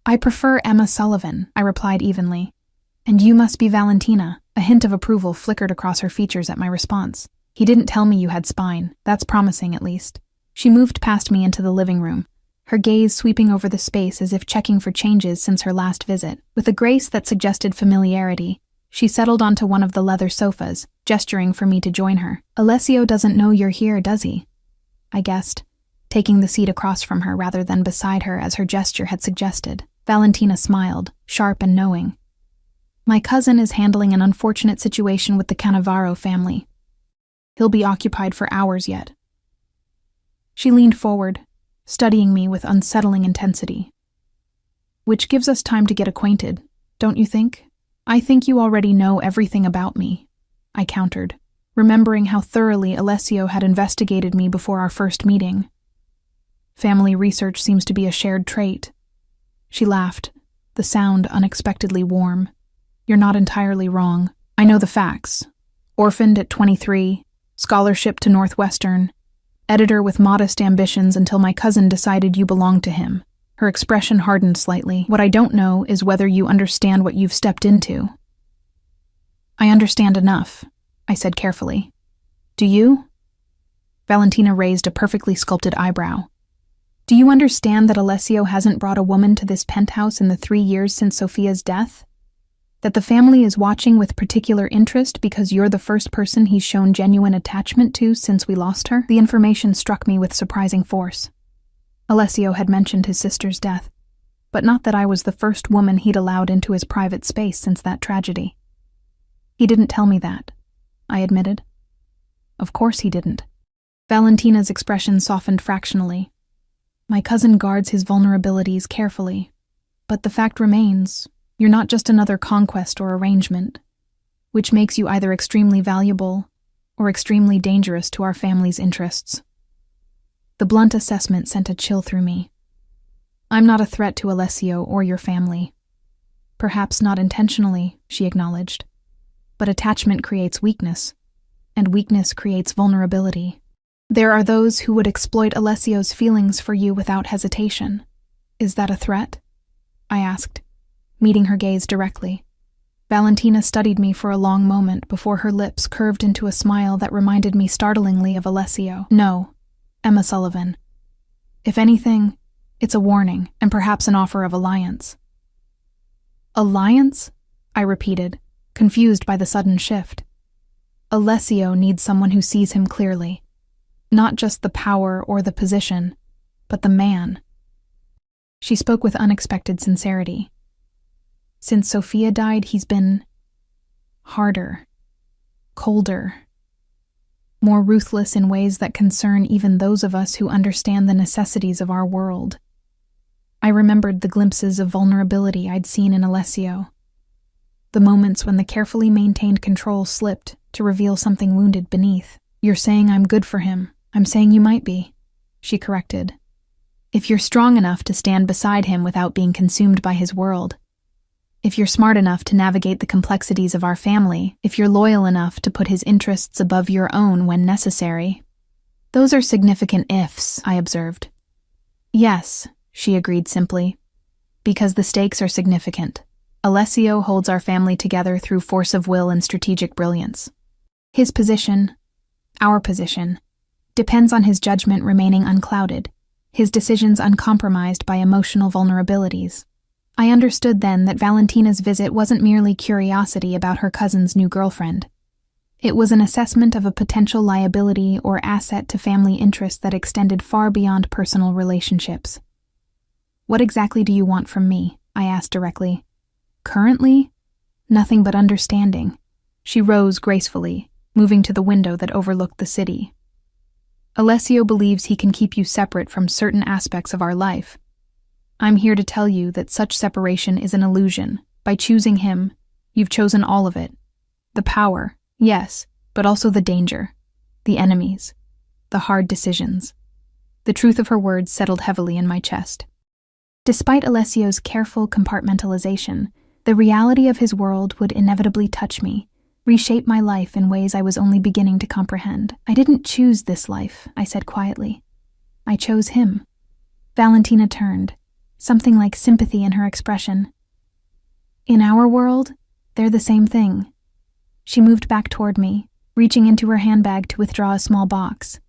[SPEAKER 1] "I prefer Emma Sullivan," I replied evenly. "And you must be Valentina." A hint of approval flickered across her features at my response. "He didn't tell me you had spine. That's promising, at least." She moved past me into the living room, her gaze sweeping over the space as if checking for changes since her last visit. With a grace that suggested familiarity, she settled onto one of the leather sofas, gesturing for me to join her. "Alessio doesn't know you're here, does he?" I guessed, taking the seat across from her rather than beside her as her gesture had suggested. Valentina smiled, sharp and knowing. "My cousin is handling an unfortunate situation with the Cannavaro family. He'll be occupied for hours yet." She leaned forward, studying me with unsettling intensity. Which gives us time to get acquainted, don't you think? I think you already know everything about me, I countered, remembering how thoroughly Alessio had investigated me before our first meeting. Family research seems to be a shared trait. She laughed, the sound unexpectedly warm. You're not entirely wrong. I know the facts. Orphaned at 23, scholarship to Northwestern, editor with modest ambitions until my cousin decided you belonged to him. Her expression hardened slightly. What I don't know is whether you understand what you've stepped into. I understand enough, I said carefully. Do you? Valentina raised a perfectly sculpted eyebrow. Do you understand that Alessio hasn't brought a woman to this penthouse in the 3 years since Sophia's death? That the family is watching with particular interest because you're the first person he's shown genuine attachment to since we lost her? The information struck me with surprising force. Alessio had mentioned his sister's death, but not that I was the first woman he'd allowed into his private space since that tragedy. He didn't tell me that, I admitted. Of course he didn't. Valentina's expression softened fractionally. My cousin guards his vulnerabilities carefully, but the fact remains, you're not just another conquest or arrangement, which makes you either extremely valuable or extremely dangerous to our family's interests. The blunt assessment sent a chill through me. I'm not a threat to Alessio or your family. Perhaps not intentionally, she acknowledged, but attachment creates weakness, and weakness creates vulnerability. There are those who would exploit Alessio's feelings for you without hesitation. Is that a threat? I asked, meeting her gaze directly. Valentina studied me for a long moment before her lips curved into a smile that reminded me startlingly of Alessio. No, Emma Sullivan. If anything, it's a warning and perhaps an offer of alliance. Alliance? I repeated, confused by the sudden shift. Alessio needs someone who sees him clearly. Not just the power or the position, but the man. She spoke with unexpected sincerity. Since Sophia died, he's been harder, colder, more ruthless in ways that concern even those of us who understand the necessities of our world. I remembered the glimpses of vulnerability I'd seen in Alessio, the moments when the carefully maintained control slipped to reveal something wounded beneath. You're saying I'm good for him. I'm saying you might be, she corrected. If you're strong enough to stand beside him without being consumed by his world. If you're smart enough to navigate the complexities of our family. If you're loyal enough to put his interests above your own when necessary. Those are significant ifs, I observed. Yes, she agreed simply. Because the stakes are significant. Alessio holds our family together through force of will and strategic brilliance. His position, our position, depends on his judgment remaining unclouded, his decisions uncompromised by emotional vulnerabilities. I understood then that Valentina's visit wasn't merely curiosity about her cousin's new girlfriend. It was an assessment of a potential liability or asset to family interests that extended far beyond personal relationships. What exactly do you want from me? I asked directly. Currently, nothing but understanding. She rose gracefully, moving to the window that overlooked the city. Alessio believes he can keep you separate from certain aspects of our life. I'm here to tell you that such separation is an illusion. By choosing him, you've chosen all of it. The power, yes, but also the danger, the enemies, the hard decisions. The truth of her words settled heavily in my chest. Despite Alessio's careful compartmentalization, the reality of his world would inevitably touch me, reshape my life in ways I was only beginning to comprehend. I didn't choose this life, I said quietly. I chose him. Valentina turned, something like sympathy in her expression. In our world, they're the same thing. She moved back toward me, reaching into her handbag to withdraw a small box.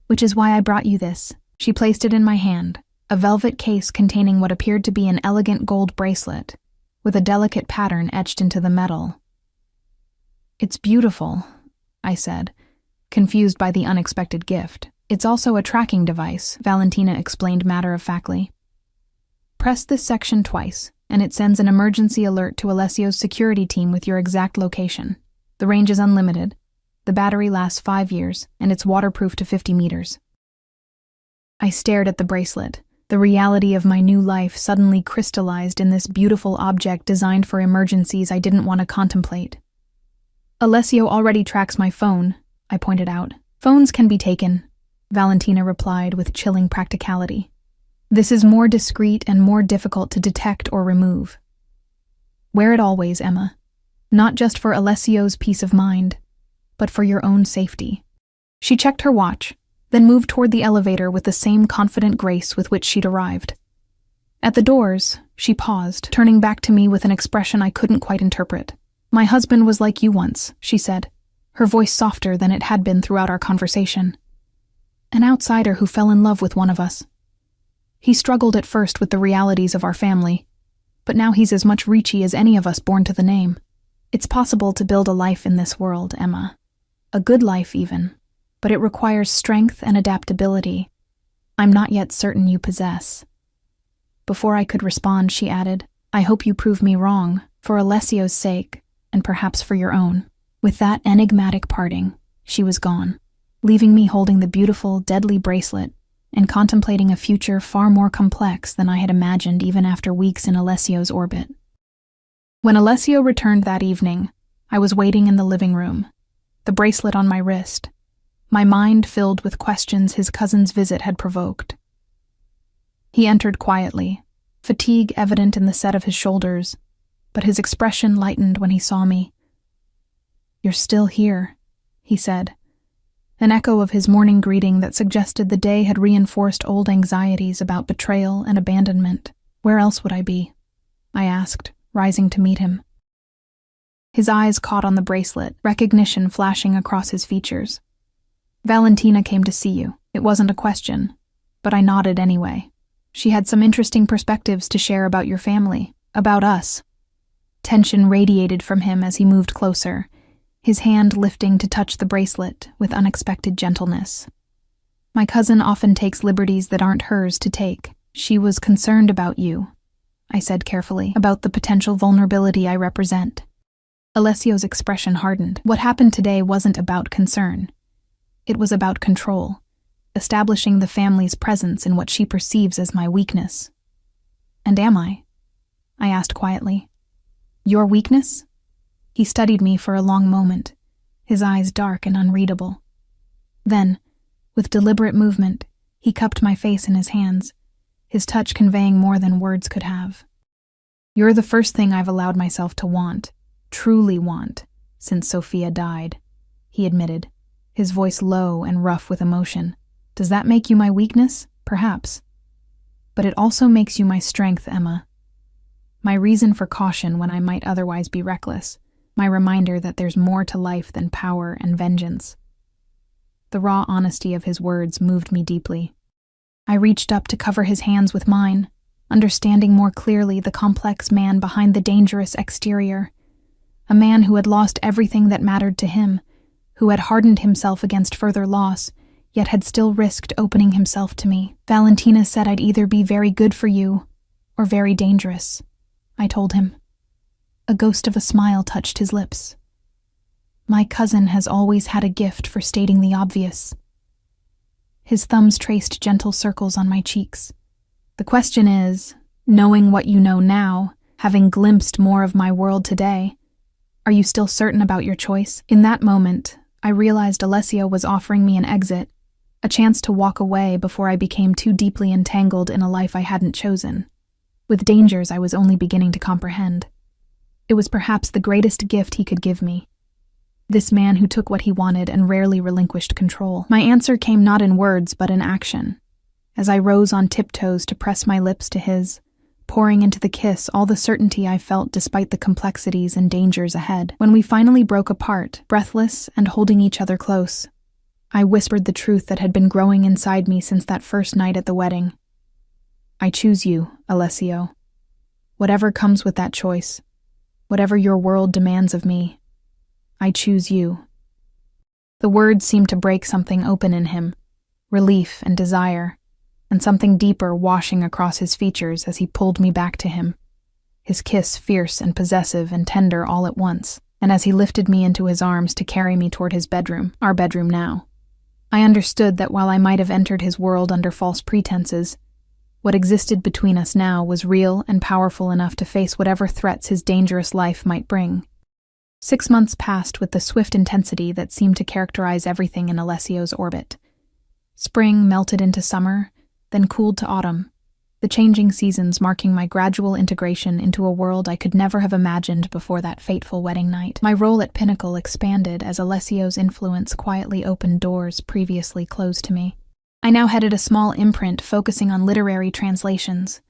[SPEAKER 1] Which is why I brought you this. She placed it in my hand, a velvet case containing what appeared to be an elegant gold bracelet, with a delicate pattern etched into the metal. It's beautiful, I said, confused by the unexpected gift. It's also a tracking device, Valentina explained matter-of-factly. Press this section twice, and it sends an emergency alert to Alessio's security team with your exact location. The range is unlimited. The battery lasts 5 years, and it's waterproof to 50 meters. I stared at the bracelet. The reality of my new life suddenly crystallized in this beautiful object designed for emergencies I didn't want to contemplate. Alessio already tracks my phone, I pointed out. Phones can be taken, Valentina replied with chilling practicality. This is more discreet and more difficult to detect or remove. Wear it always, Emma. Not just for Alessio's peace of mind, but for your own safety. She checked her watch, then moved toward the elevator with the same confident grace with which she'd arrived. At the doors, she paused, turning back to me with an expression I couldn't quite interpret. My husband was like you once, she said, her voice softer than it had been throughout our conversation. An outsider who fell in love with one of us. He struggled at first with the realities of our family, but now he's as much Ricci as any of us born to the name. It's possible to build a life in this world, Emma. A good life, even. But it requires strength and adaptability I'm not yet certain you possess. Before I could respond, she added, I hope you prove me wrong, for Alessio's sake, and perhaps for your own. With that enigmatic parting, she was gone, leaving me holding the beautiful, deadly bracelet and contemplating a future far more complex than I had imagined even after weeks in Alessio's orbit. When Alessio returned that evening, I was waiting in the living room, the bracelet on my wrist, my mind filled with questions his cousin's visit had provoked. He entered quietly, fatigue evident in the set of his shoulders, but his expression lightened when he saw me. You're still here, he said, an echo of his morning greeting that suggested the day had reinforced old anxieties about betrayal and abandonment. Where else would I be? I asked, rising to meet him. His eyes caught on the bracelet, recognition flashing across his features. Valentina came to see you. It wasn't a question, but I nodded anyway. She had some interesting perspectives to share about your family, about us. Tension radiated from him as he moved closer, his hand lifting to touch the bracelet with unexpected gentleness. My cousin often takes liberties that aren't hers to take. She was concerned about you, I said carefully, about the potential vulnerability I represent. Alessio's expression hardened. What happened today wasn't about concern. It was about control, establishing the family's presence in what she perceives as my weakness. And am I? I asked quietly. Your weakness? He studied me for a long moment, his eyes dark and unreadable. Then, with deliberate movement, he cupped my face in his hands, his touch conveying more than words could have. You're the first thing I've allowed myself to want, truly want, since Sophia died, he admitted, his voice low and rough with emotion. Does that make you my weakness? Perhaps. But it also makes you my strength, Emma. My reason for caution when I might otherwise be reckless. My reminder that there's more to life than power and vengeance. The raw honesty of his words moved me deeply. I reached up to cover his hands with mine, understanding more clearly the complex man behind the dangerous exterior. A man who had lost everything that mattered to him, who had hardened himself against further loss, yet had still risked opening himself to me. Valentina said I'd either be very good for you or very dangerous, I told him. A ghost of a smile touched his lips. My cousin has always had a gift for stating the obvious. His thumbs traced gentle circles on my cheeks. The question is, knowing what you know now, having glimpsed more of my world today, are you still certain about your choice? In that moment, I realized Alessio was offering me an exit, a chance to walk away before I became too deeply entangled in a life I hadn't chosen, with dangers I was only beginning to comprehend. It was perhaps the greatest gift he could give me. This man who took what he wanted and rarely relinquished control. My answer came not in words, but in action. As I rose on tiptoes to press my lips to his, pouring into the kiss all the certainty I felt despite the complexities and dangers ahead. When we finally broke apart, breathless and holding each other close, I whispered the truth that had been growing inside me since that first night at the wedding. I choose you, Alessio. Whatever comes with that choice, whatever your world demands of me, I choose you. The words seemed to break something open in him, relief and desire, and something deeper washing across his features as he pulled me back to him, his kiss fierce and possessive and tender all at once, and as he lifted me into his arms to carry me toward his bedroom, our bedroom now. I understood that while I might have entered his world under false pretenses, what existed between us now was real and powerful enough to face whatever threats his dangerous life might bring. 6 months passed with the swift intensity that seemed to characterize everything in Alessio's orbit. Spring melted into summer, then cooled to autumn, the changing seasons marking my gradual integration into a world I could never have imagined before that fateful wedding night. My role at Pinnacle expanded as Alessio's influence quietly opened doors previously closed to me. I now headed a small imprint focusing on literary translations,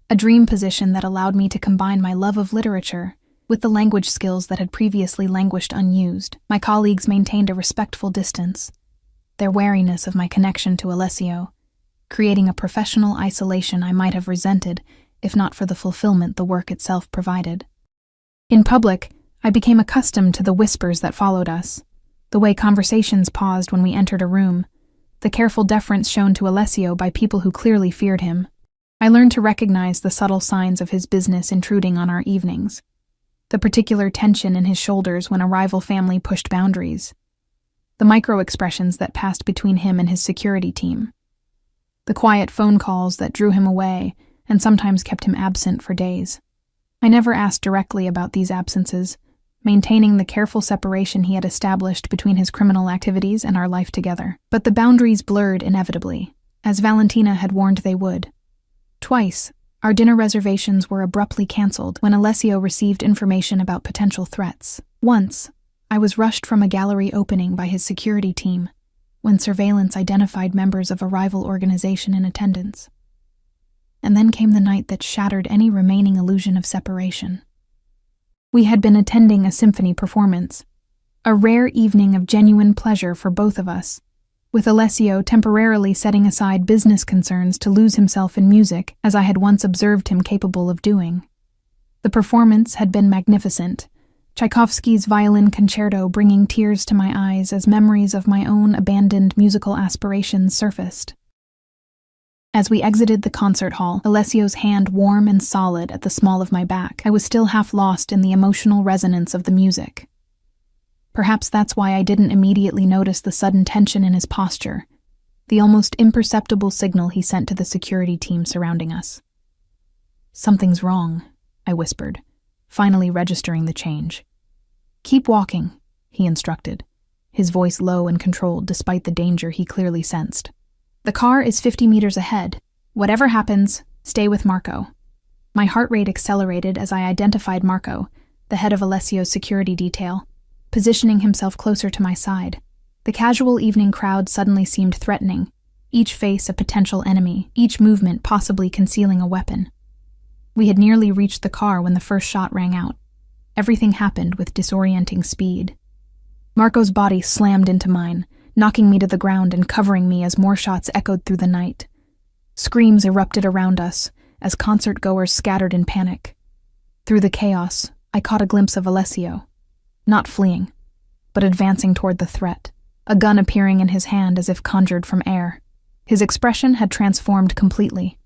[SPEAKER 1] a dream position that allowed me to combine my love of literature with the language skills that had previously languished unused. My colleagues maintained a respectful distance, their wariness of my connection to Alessio, creating a professional isolation I might have resented if not for the fulfillment the work itself provided. In public, I became accustomed to the whispers that followed us, the way conversations paused when we entered a room, the careful deference shown to Alessio by people who clearly feared him. I learned to recognize the subtle signs of his business intruding on our evenings, the particular tension in his shoulders when a rival family pushed boundaries, the micro-expressions that passed between him and his security team, the quiet phone calls that drew him away and sometimes kept him absent for days. I never asked directly about these absences, maintaining the careful separation he had established between his criminal activities and our life together. But the boundaries blurred inevitably, as Valentina had warned they would. Twice, our dinner reservations were abruptly canceled when Alessio received information about potential threats. Once, I was rushed from a gallery opening by his security team when surveillance identified members of a rival organization in attendance. And then came the night that shattered any remaining illusion of separation. We had been attending a symphony performance, a rare evening of genuine pleasure for both of us, with Alessio temporarily setting aside business concerns to lose himself in music as I had once observed him capable of doing. The performance had been magnificent, Tchaikovsky's violin concerto bringing tears to my eyes as memories of my own abandoned musical aspirations surfaced. As we exited the concert hall, Alessio's hand warm and solid at the small of my back, I was still half lost in the emotional resonance of the music. Perhaps that's why I didn't immediately notice the sudden tension in his posture, the almost imperceptible signal he sent to the security team surrounding us. "Something's wrong," I whispered, finally registering the change. "Keep walking," he instructed, his voice low and controlled despite the danger he clearly sensed. "The car is 50 meters ahead. Whatever happens, stay with Marco." My heart rate accelerated as I identified Marco, the head of Alessio's security detail, positioning himself closer to my side. The casual evening crowd suddenly seemed threatening, each face a potential enemy, each movement possibly concealing a weapon. We had nearly reached the car when the first shot rang out. Everything happened with disorienting speed. Marco's body slammed into mine, knocking me to the ground and covering me as more shots echoed through the night. Screams erupted around us as concert-goers scattered in panic. Through the chaos, I caught a glimpse of Alessio, not fleeing, but advancing toward the threat, a gun appearing in his hand as if conjured from air. His expression had transformed completely.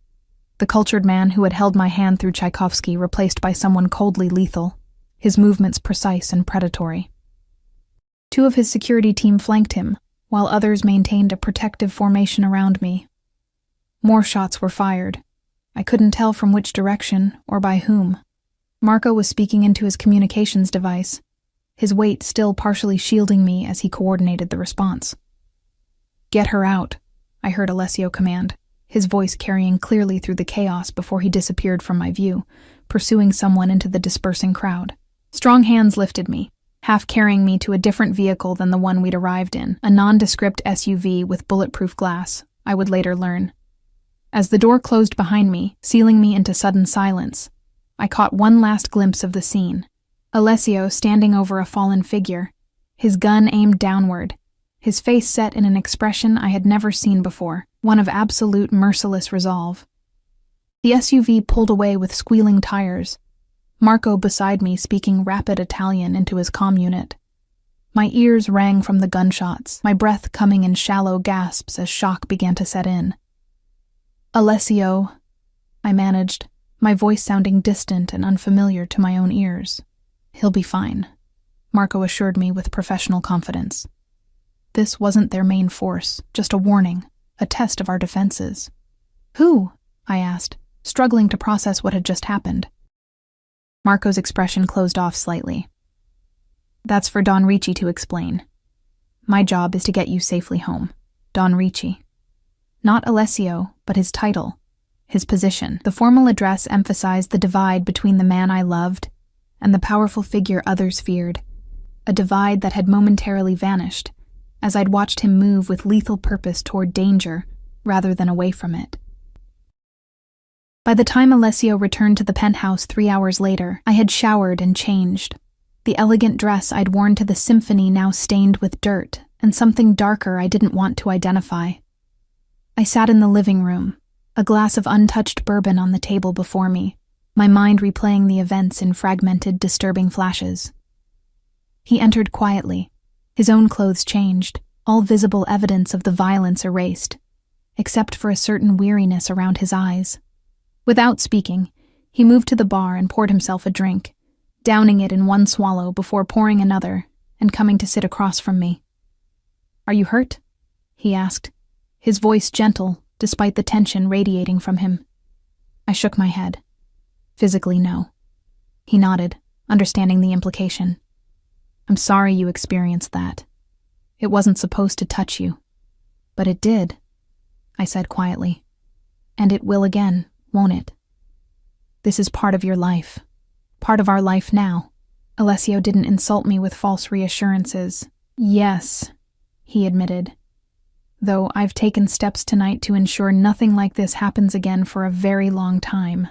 [SPEAKER 1] The cultured man who had held my hand through Tchaikovsky replaced by someone coldly lethal, his movements precise and predatory. 2 of his security team flanked him, while others maintained a protective formation around me. More shots were fired. I couldn't tell from which direction or by whom. Marco was speaking into his communications device, his weight still partially shielding me as he coordinated the response. "Get her out," I heard Alessio command, his voice carrying clearly through the chaos before he disappeared from my view, pursuing someone into the dispersing crowd. Strong hands lifted me, half carrying me to a different vehicle than the one we'd arrived in, a nondescript SUV with bulletproof glass, I would later learn. As the door closed behind me, sealing me into sudden silence, I caught one last glimpse of the scene. Alessio standing over a fallen figure, his gun aimed downward, his face set in an expression I had never seen before, one of absolute merciless resolve. The SUV pulled away with squealing tires, Marco beside me speaking rapid Italian into his comm unit. My ears rang from the gunshots, my breath coming in shallow gasps as shock began to set in. "Alessio," I managed, my voice sounding distant and unfamiliar to my own ears. "He'll be fine," Marco assured me with professional confidence. This wasn't their main force, just a warning, a test of our defenses. Who? I asked, struggling to process what had just happened. Marco's expression closed off slightly. That's for Don Ricci to explain. My job is to get you safely home. Don Ricci. Not Alessio, but his title, his position. The formal address emphasized the divide between the man I loved and the powerful figure others feared, a divide that had momentarily vanished, as I'd watched him move with lethal purpose toward danger rather than away from it. By the time Alessio returned to the penthouse 3 hours later, I had showered and changed. The elegant dress I'd worn to the symphony now stained with dirt, and something darker I didn't want to identify. I sat in the living room, a glass of untouched bourbon on the table before me, my mind replaying the events in fragmented, disturbing flashes. He entered quietly, his own clothes changed, all visible evidence of the violence erased, except for a certain weariness around his eyes. Without speaking, he moved to the bar and poured himself a drink, downing it in one swallow before pouring another and coming to sit across from me. "Are you hurt?" he asked, his voice gentle despite the tension radiating from him. I shook my head. Physically, no. He nodded, understanding the implication. "I'm sorry you experienced that. It wasn't supposed to touch you. But it did," I said quietly. "And it will again, won't it? This is part of your life. Part of our life now." Alessio didn't insult me with false reassurances. "Yes," he admitted. "Though I've taken steps tonight to ensure nothing like this happens again for a very long time."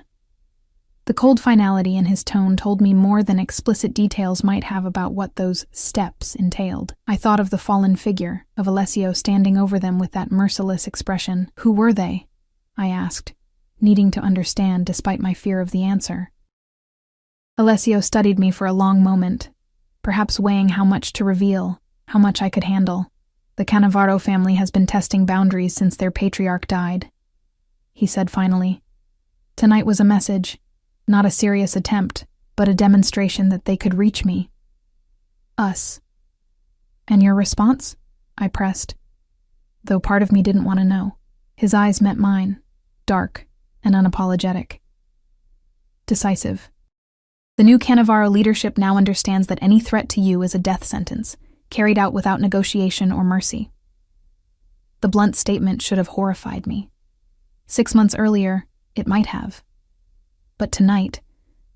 [SPEAKER 1] The cold finality in his tone told me more than explicit details might have about what those steps entailed. I thought of the fallen figure, of Alessio standing over them with that merciless expression. Who were they? I asked, needing to understand despite my fear of the answer. Alessio studied me for a long moment, perhaps weighing how much to reveal, how much I could handle. "The Cannavaro family has been testing boundaries since their patriarch died," he said finally. "Tonight was a message. Not a serious attempt, but a demonstration that they could reach me. Us." "And your response?" I pressed, though part of me didn't want to know. His eyes met mine, dark and unapologetic. "Decisive. The new Cannavaro leadership now understands that any threat to you is a death sentence, carried out without negotiation or mercy." The blunt statement should have horrified me. 6 months earlier, it might have. But tonight,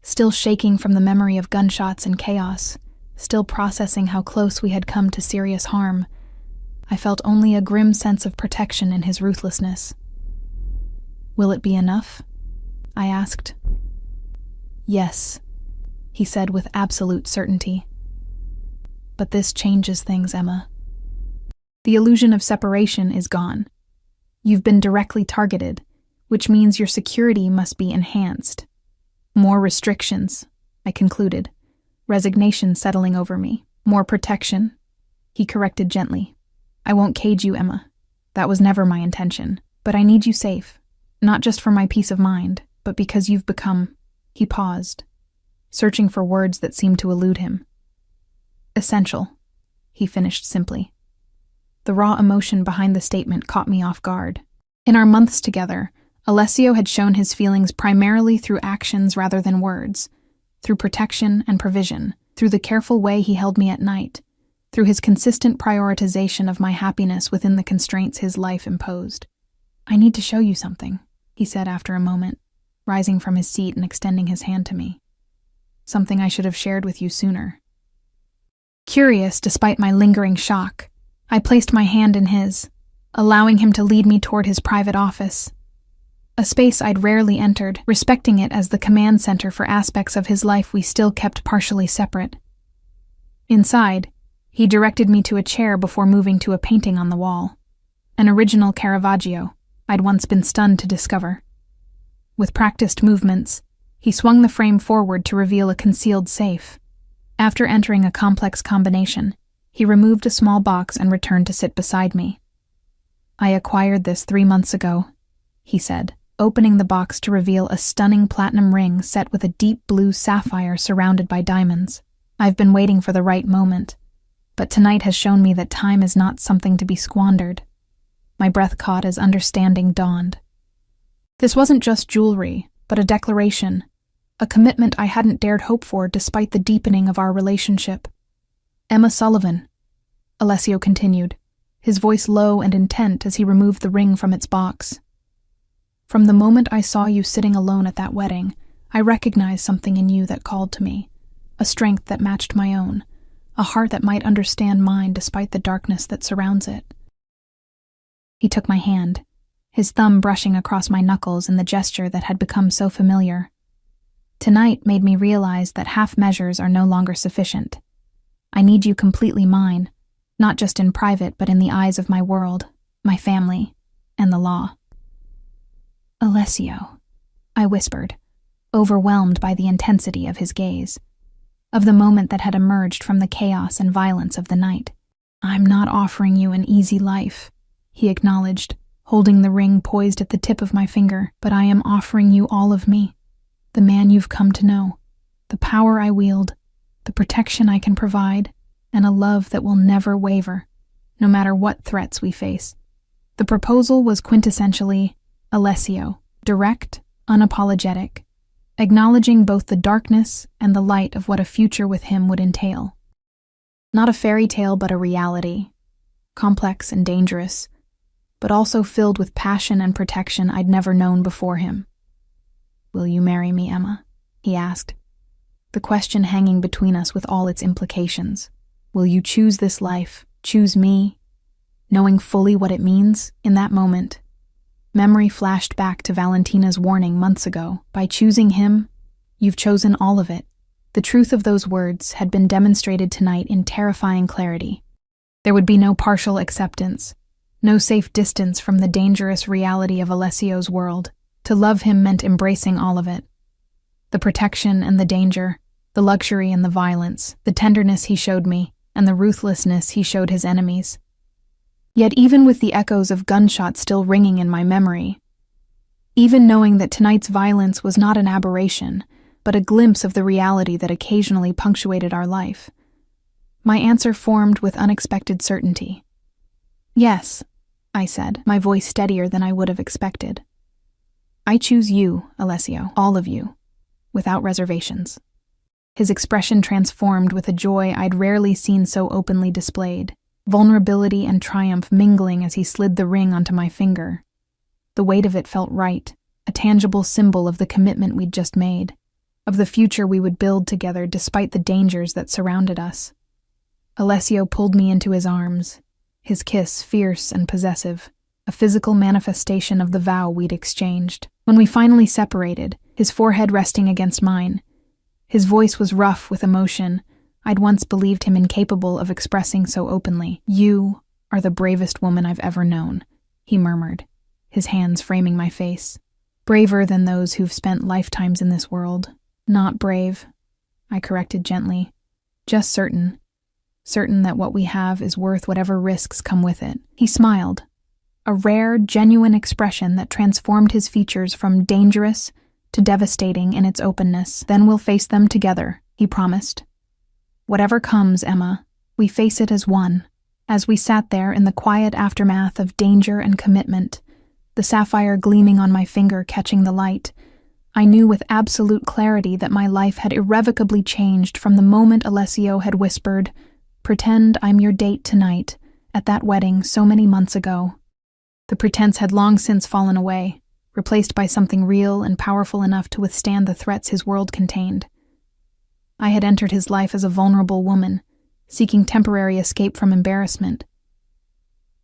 [SPEAKER 1] still shaking from the memory of gunshots and chaos, still processing how close we had come to serious harm, I felt only a grim sense of protection in his ruthlessness. "Will it be enough?" I asked. "Yes," he said with absolute certainty. "But this changes things, Emma. The illusion of separation is gone. You've been directly targeted, which means your security must be enhanced. More restrictions," I concluded, resignation settling over me. "More protection," he corrected gently. "I won't cage you, Emma. That was never my intention. But I need you safe, not just for my peace of mind, but because you've become—" He paused, searching for words that seemed to elude him. "Essential," he finished simply. The raw emotion behind the statement caught me off guard. In our months together, Alessio had shown his feelings primarily through actions rather than words, through protection and provision, through the careful way he held me at night, through his consistent prioritization of my happiness within the constraints his life imposed. "I need to show you something," he said after a moment, rising from his seat and extending his hand to me. "Something I should have shared with you sooner." Curious despite my lingering shock, I placed my hand in his, allowing him to lead me toward his private office. A space I'd rarely entered, respecting it as the command center for aspects of his life we still kept partially separate. Inside, he directed me to a chair before moving to a painting on the wall, an original Caravaggio I'd once been stunned to discover. With practiced movements, he swung the frame forward to reveal a concealed safe. After entering a complex combination, he removed a small box and returned to sit beside me. "I acquired this 3 months ago," he said, opening the box to reveal a stunning platinum ring set with a deep blue sapphire surrounded by diamonds. "I've been waiting for the right moment. But tonight has shown me that time is not something to be squandered. My breath caught as understanding dawned. This wasn't just jewelry, but a declaration, a commitment I hadn't dared hope for despite the deepening of our relationship. Emma Sullivan, Alessio continued, his voice low and intent as he removed the ring from its box. From the moment I saw you sitting alone at that wedding, I recognized something in you that called to me, a strength that matched my own, a heart that might understand mine despite the darkness that surrounds it. He took my hand, his thumb brushing across my knuckles in the gesture that had become so familiar. Tonight made me realize that half measures are no longer sufficient. I need you completely mine, not just in private but in the eyes of my world, my family, and the law. Alessio, I whispered, overwhelmed by the intensity of his gaze, of the moment that had emerged from the chaos and violence of the night. I'm not offering you an easy life, he acknowledged, holding the ring poised at the tip of my finger, but I am offering you all of me, the man you've come to know, the power I wield, the protection I can provide, and a love that will never waver, no matter what threats we face. The proposal was quintessentially Alessio, direct, unapologetic, acknowledging both the darkness and the light of what a future with him would entail. Not a fairy tale but a reality, complex and dangerous, but also filled with passion and protection I'd never known before him. Will you marry me, Emma? He asked, the question hanging between us with all its implications. Will you choose this life, choose me? Knowing fully what it means, in that moment, memory flashed back to Valentina's warning months ago. By choosing him, you've chosen all of it. The truth of those words had been demonstrated tonight in terrifying clarity. There would be no partial acceptance, no safe distance from the dangerous reality of Alessio's world. To love him meant embracing all of it. The protection and the danger, the luxury and the violence, the tenderness he showed me, and the ruthlessness he showed his enemies. Yet even with the echoes of gunshots still ringing in my memory, even knowing that tonight's violence was not an aberration, but a glimpse of the reality that occasionally punctuated our life, my answer formed with unexpected certainty. Yes, I said, my voice steadier than I would have expected. I choose you, Alessio, all of you, without reservations. His expression transformed with a joy I'd rarely seen so openly displayed, vulnerability and triumph mingling as he slid the ring onto my finger. The weight of it felt right, a tangible symbol of the commitment we'd just made, of the future we would build together despite the dangers that surrounded us. Alessio pulled me into his arms, his kiss fierce and possessive, a physical manifestation of the vow we'd exchanged. When we finally separated, his forehead resting against mine, his voice was rough with emotion. I'd once believed him incapable of expressing so openly. You are the bravest woman I've ever known, he murmured, his hands framing my face. Braver than those who've spent lifetimes in this world. Not brave, I corrected gently. Just certain that what we have is worth whatever risks come with it. He smiled, a rare, genuine expression that transformed his features from dangerous to devastating in its openness. Then we'll face them together, he promised. Whatever comes, Emma, we face it as one. As we sat there in the quiet aftermath of danger and commitment, the sapphire gleaming on my finger catching the light, I knew with absolute clarity that my life had irrevocably changed from the moment Alessio had whispered, "Pretend I'm your date tonight," at that wedding so many months ago. The pretense had long since fallen away, replaced by something real and powerful enough to withstand the threats his world contained. I had entered his life as a vulnerable woman, seeking temporary escape from embarrassment.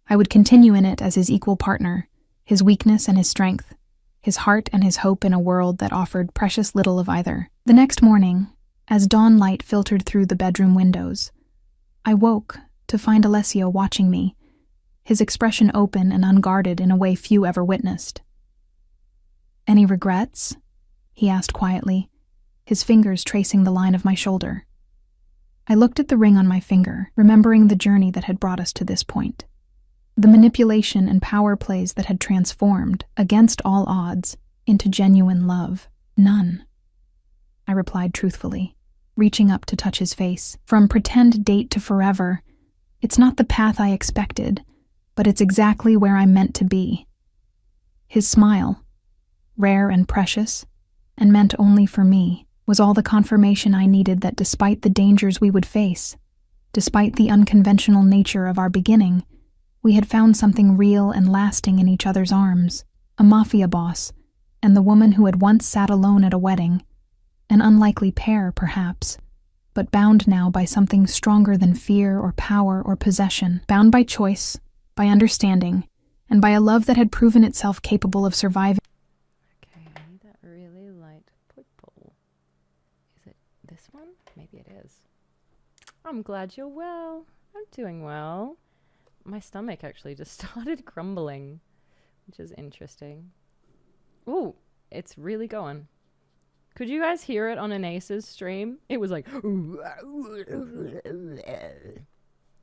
[SPEAKER 1] I would continue in it as his equal partner, his weakness and his strength, his heart and his hope in a world that offered precious little of either. The next morning, as dawn light filtered through the bedroom windows, I woke to find Alessio watching me, his expression open and unguarded in a way few ever witnessed. "Any regrets?" he asked quietly, his fingers tracing the line of my shoulder. I looked at the ring on my finger, remembering the journey that had brought us to this point. The manipulation and power plays that had transformed, against all odds, into genuine love. None, I replied truthfully, reaching up to touch his face. From pretend date to forever, It's not the path I expected, but it's exactly where I'm meant to be. His smile, rare and precious, and meant only for me, was all the confirmation I needed that despite the dangers we would face, despite the unconventional nature of our beginning, we had found something real and lasting in each other's arms. A mafia boss, and the woman who had once sat alone at a wedding. An unlikely pair, perhaps, but bound now by something stronger than fear or power or possession. Bound by choice, by understanding, and by a love that had proven itself capable of surviving.
[SPEAKER 2] Okay, I need that really light purple. Is it this one? Maybe it is. I'm glad you're well. I'm doing well. My stomach actually just started grumbling, which is interesting. Ooh, it's really going. Could you guys hear it on Anace's stream? It was like...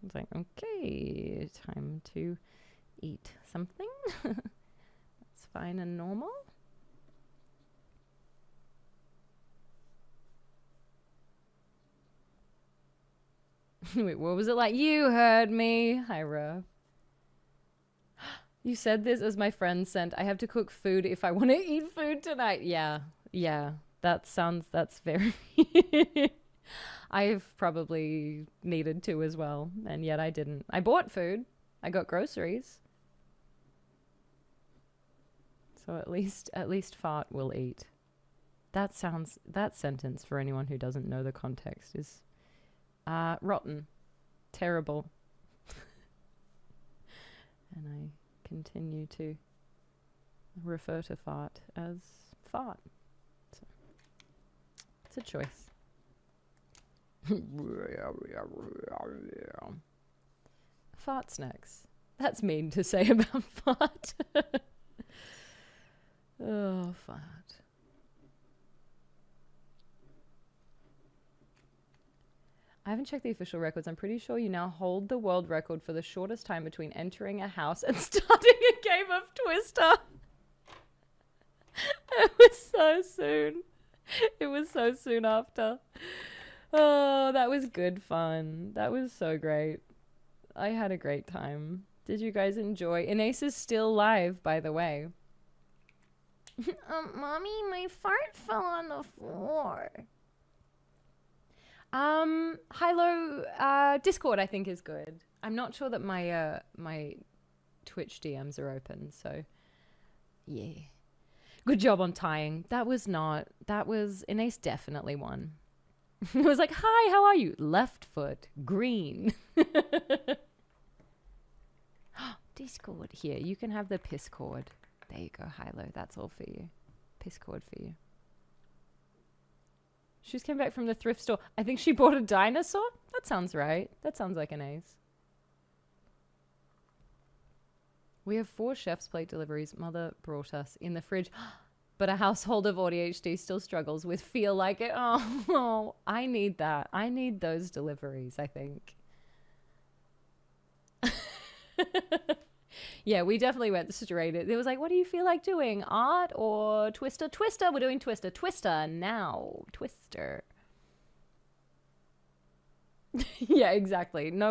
[SPEAKER 2] It's like, okay, time to eat something. That's fine and normal. Wait, what was it like? You heard me. Hi, Ruff. You said this as my friend sent. I have to cook food if I want to eat food tonight. Yeah. That's very... I've probably needed to as well, and yet I didn't. I bought food. I got groceries. So at least fart will eat. That sentence, for anyone who doesn't know the context, is rotten. Terrible. And I continue to refer to fart as fart. So it's a choice. Fart snacks. That's mean to say about fart. Oh, fart. I haven't checked the official records. I'm pretty sure you now hold the world record for the shortest time between entering a house and starting a game of Twister. It was so soon. It was so soon after. Oh, that was good fun. That was so great. I had a great time. Did you guys enjoy? Inace is still live, by the way. Mommy, my fart fell on the floor. Hilo, Discord I think is good. I'm not sure that my my Twitch DMs are open, so yeah. Good job on tying. That was Inace definitely won. It was like, hi, how are you? Left foot, green. Discord here. You can have the piss cord. There you go, Hilo. That's all for you. Piss cord for you. She just came back from the thrift store. I think she bought a dinosaur. That sounds right. That sounds like an ace. We have 4 chef's plate deliveries Mother brought us in the fridge. But a household of ADHD still struggles with feel like it. Oh, I need that. I need those deliveries, I think. Yeah, we definitely went straight. It was like, what do you feel like doing? Art or Twister? Twister. We're doing Twister. Twister now. Twister. Yeah, exactly. No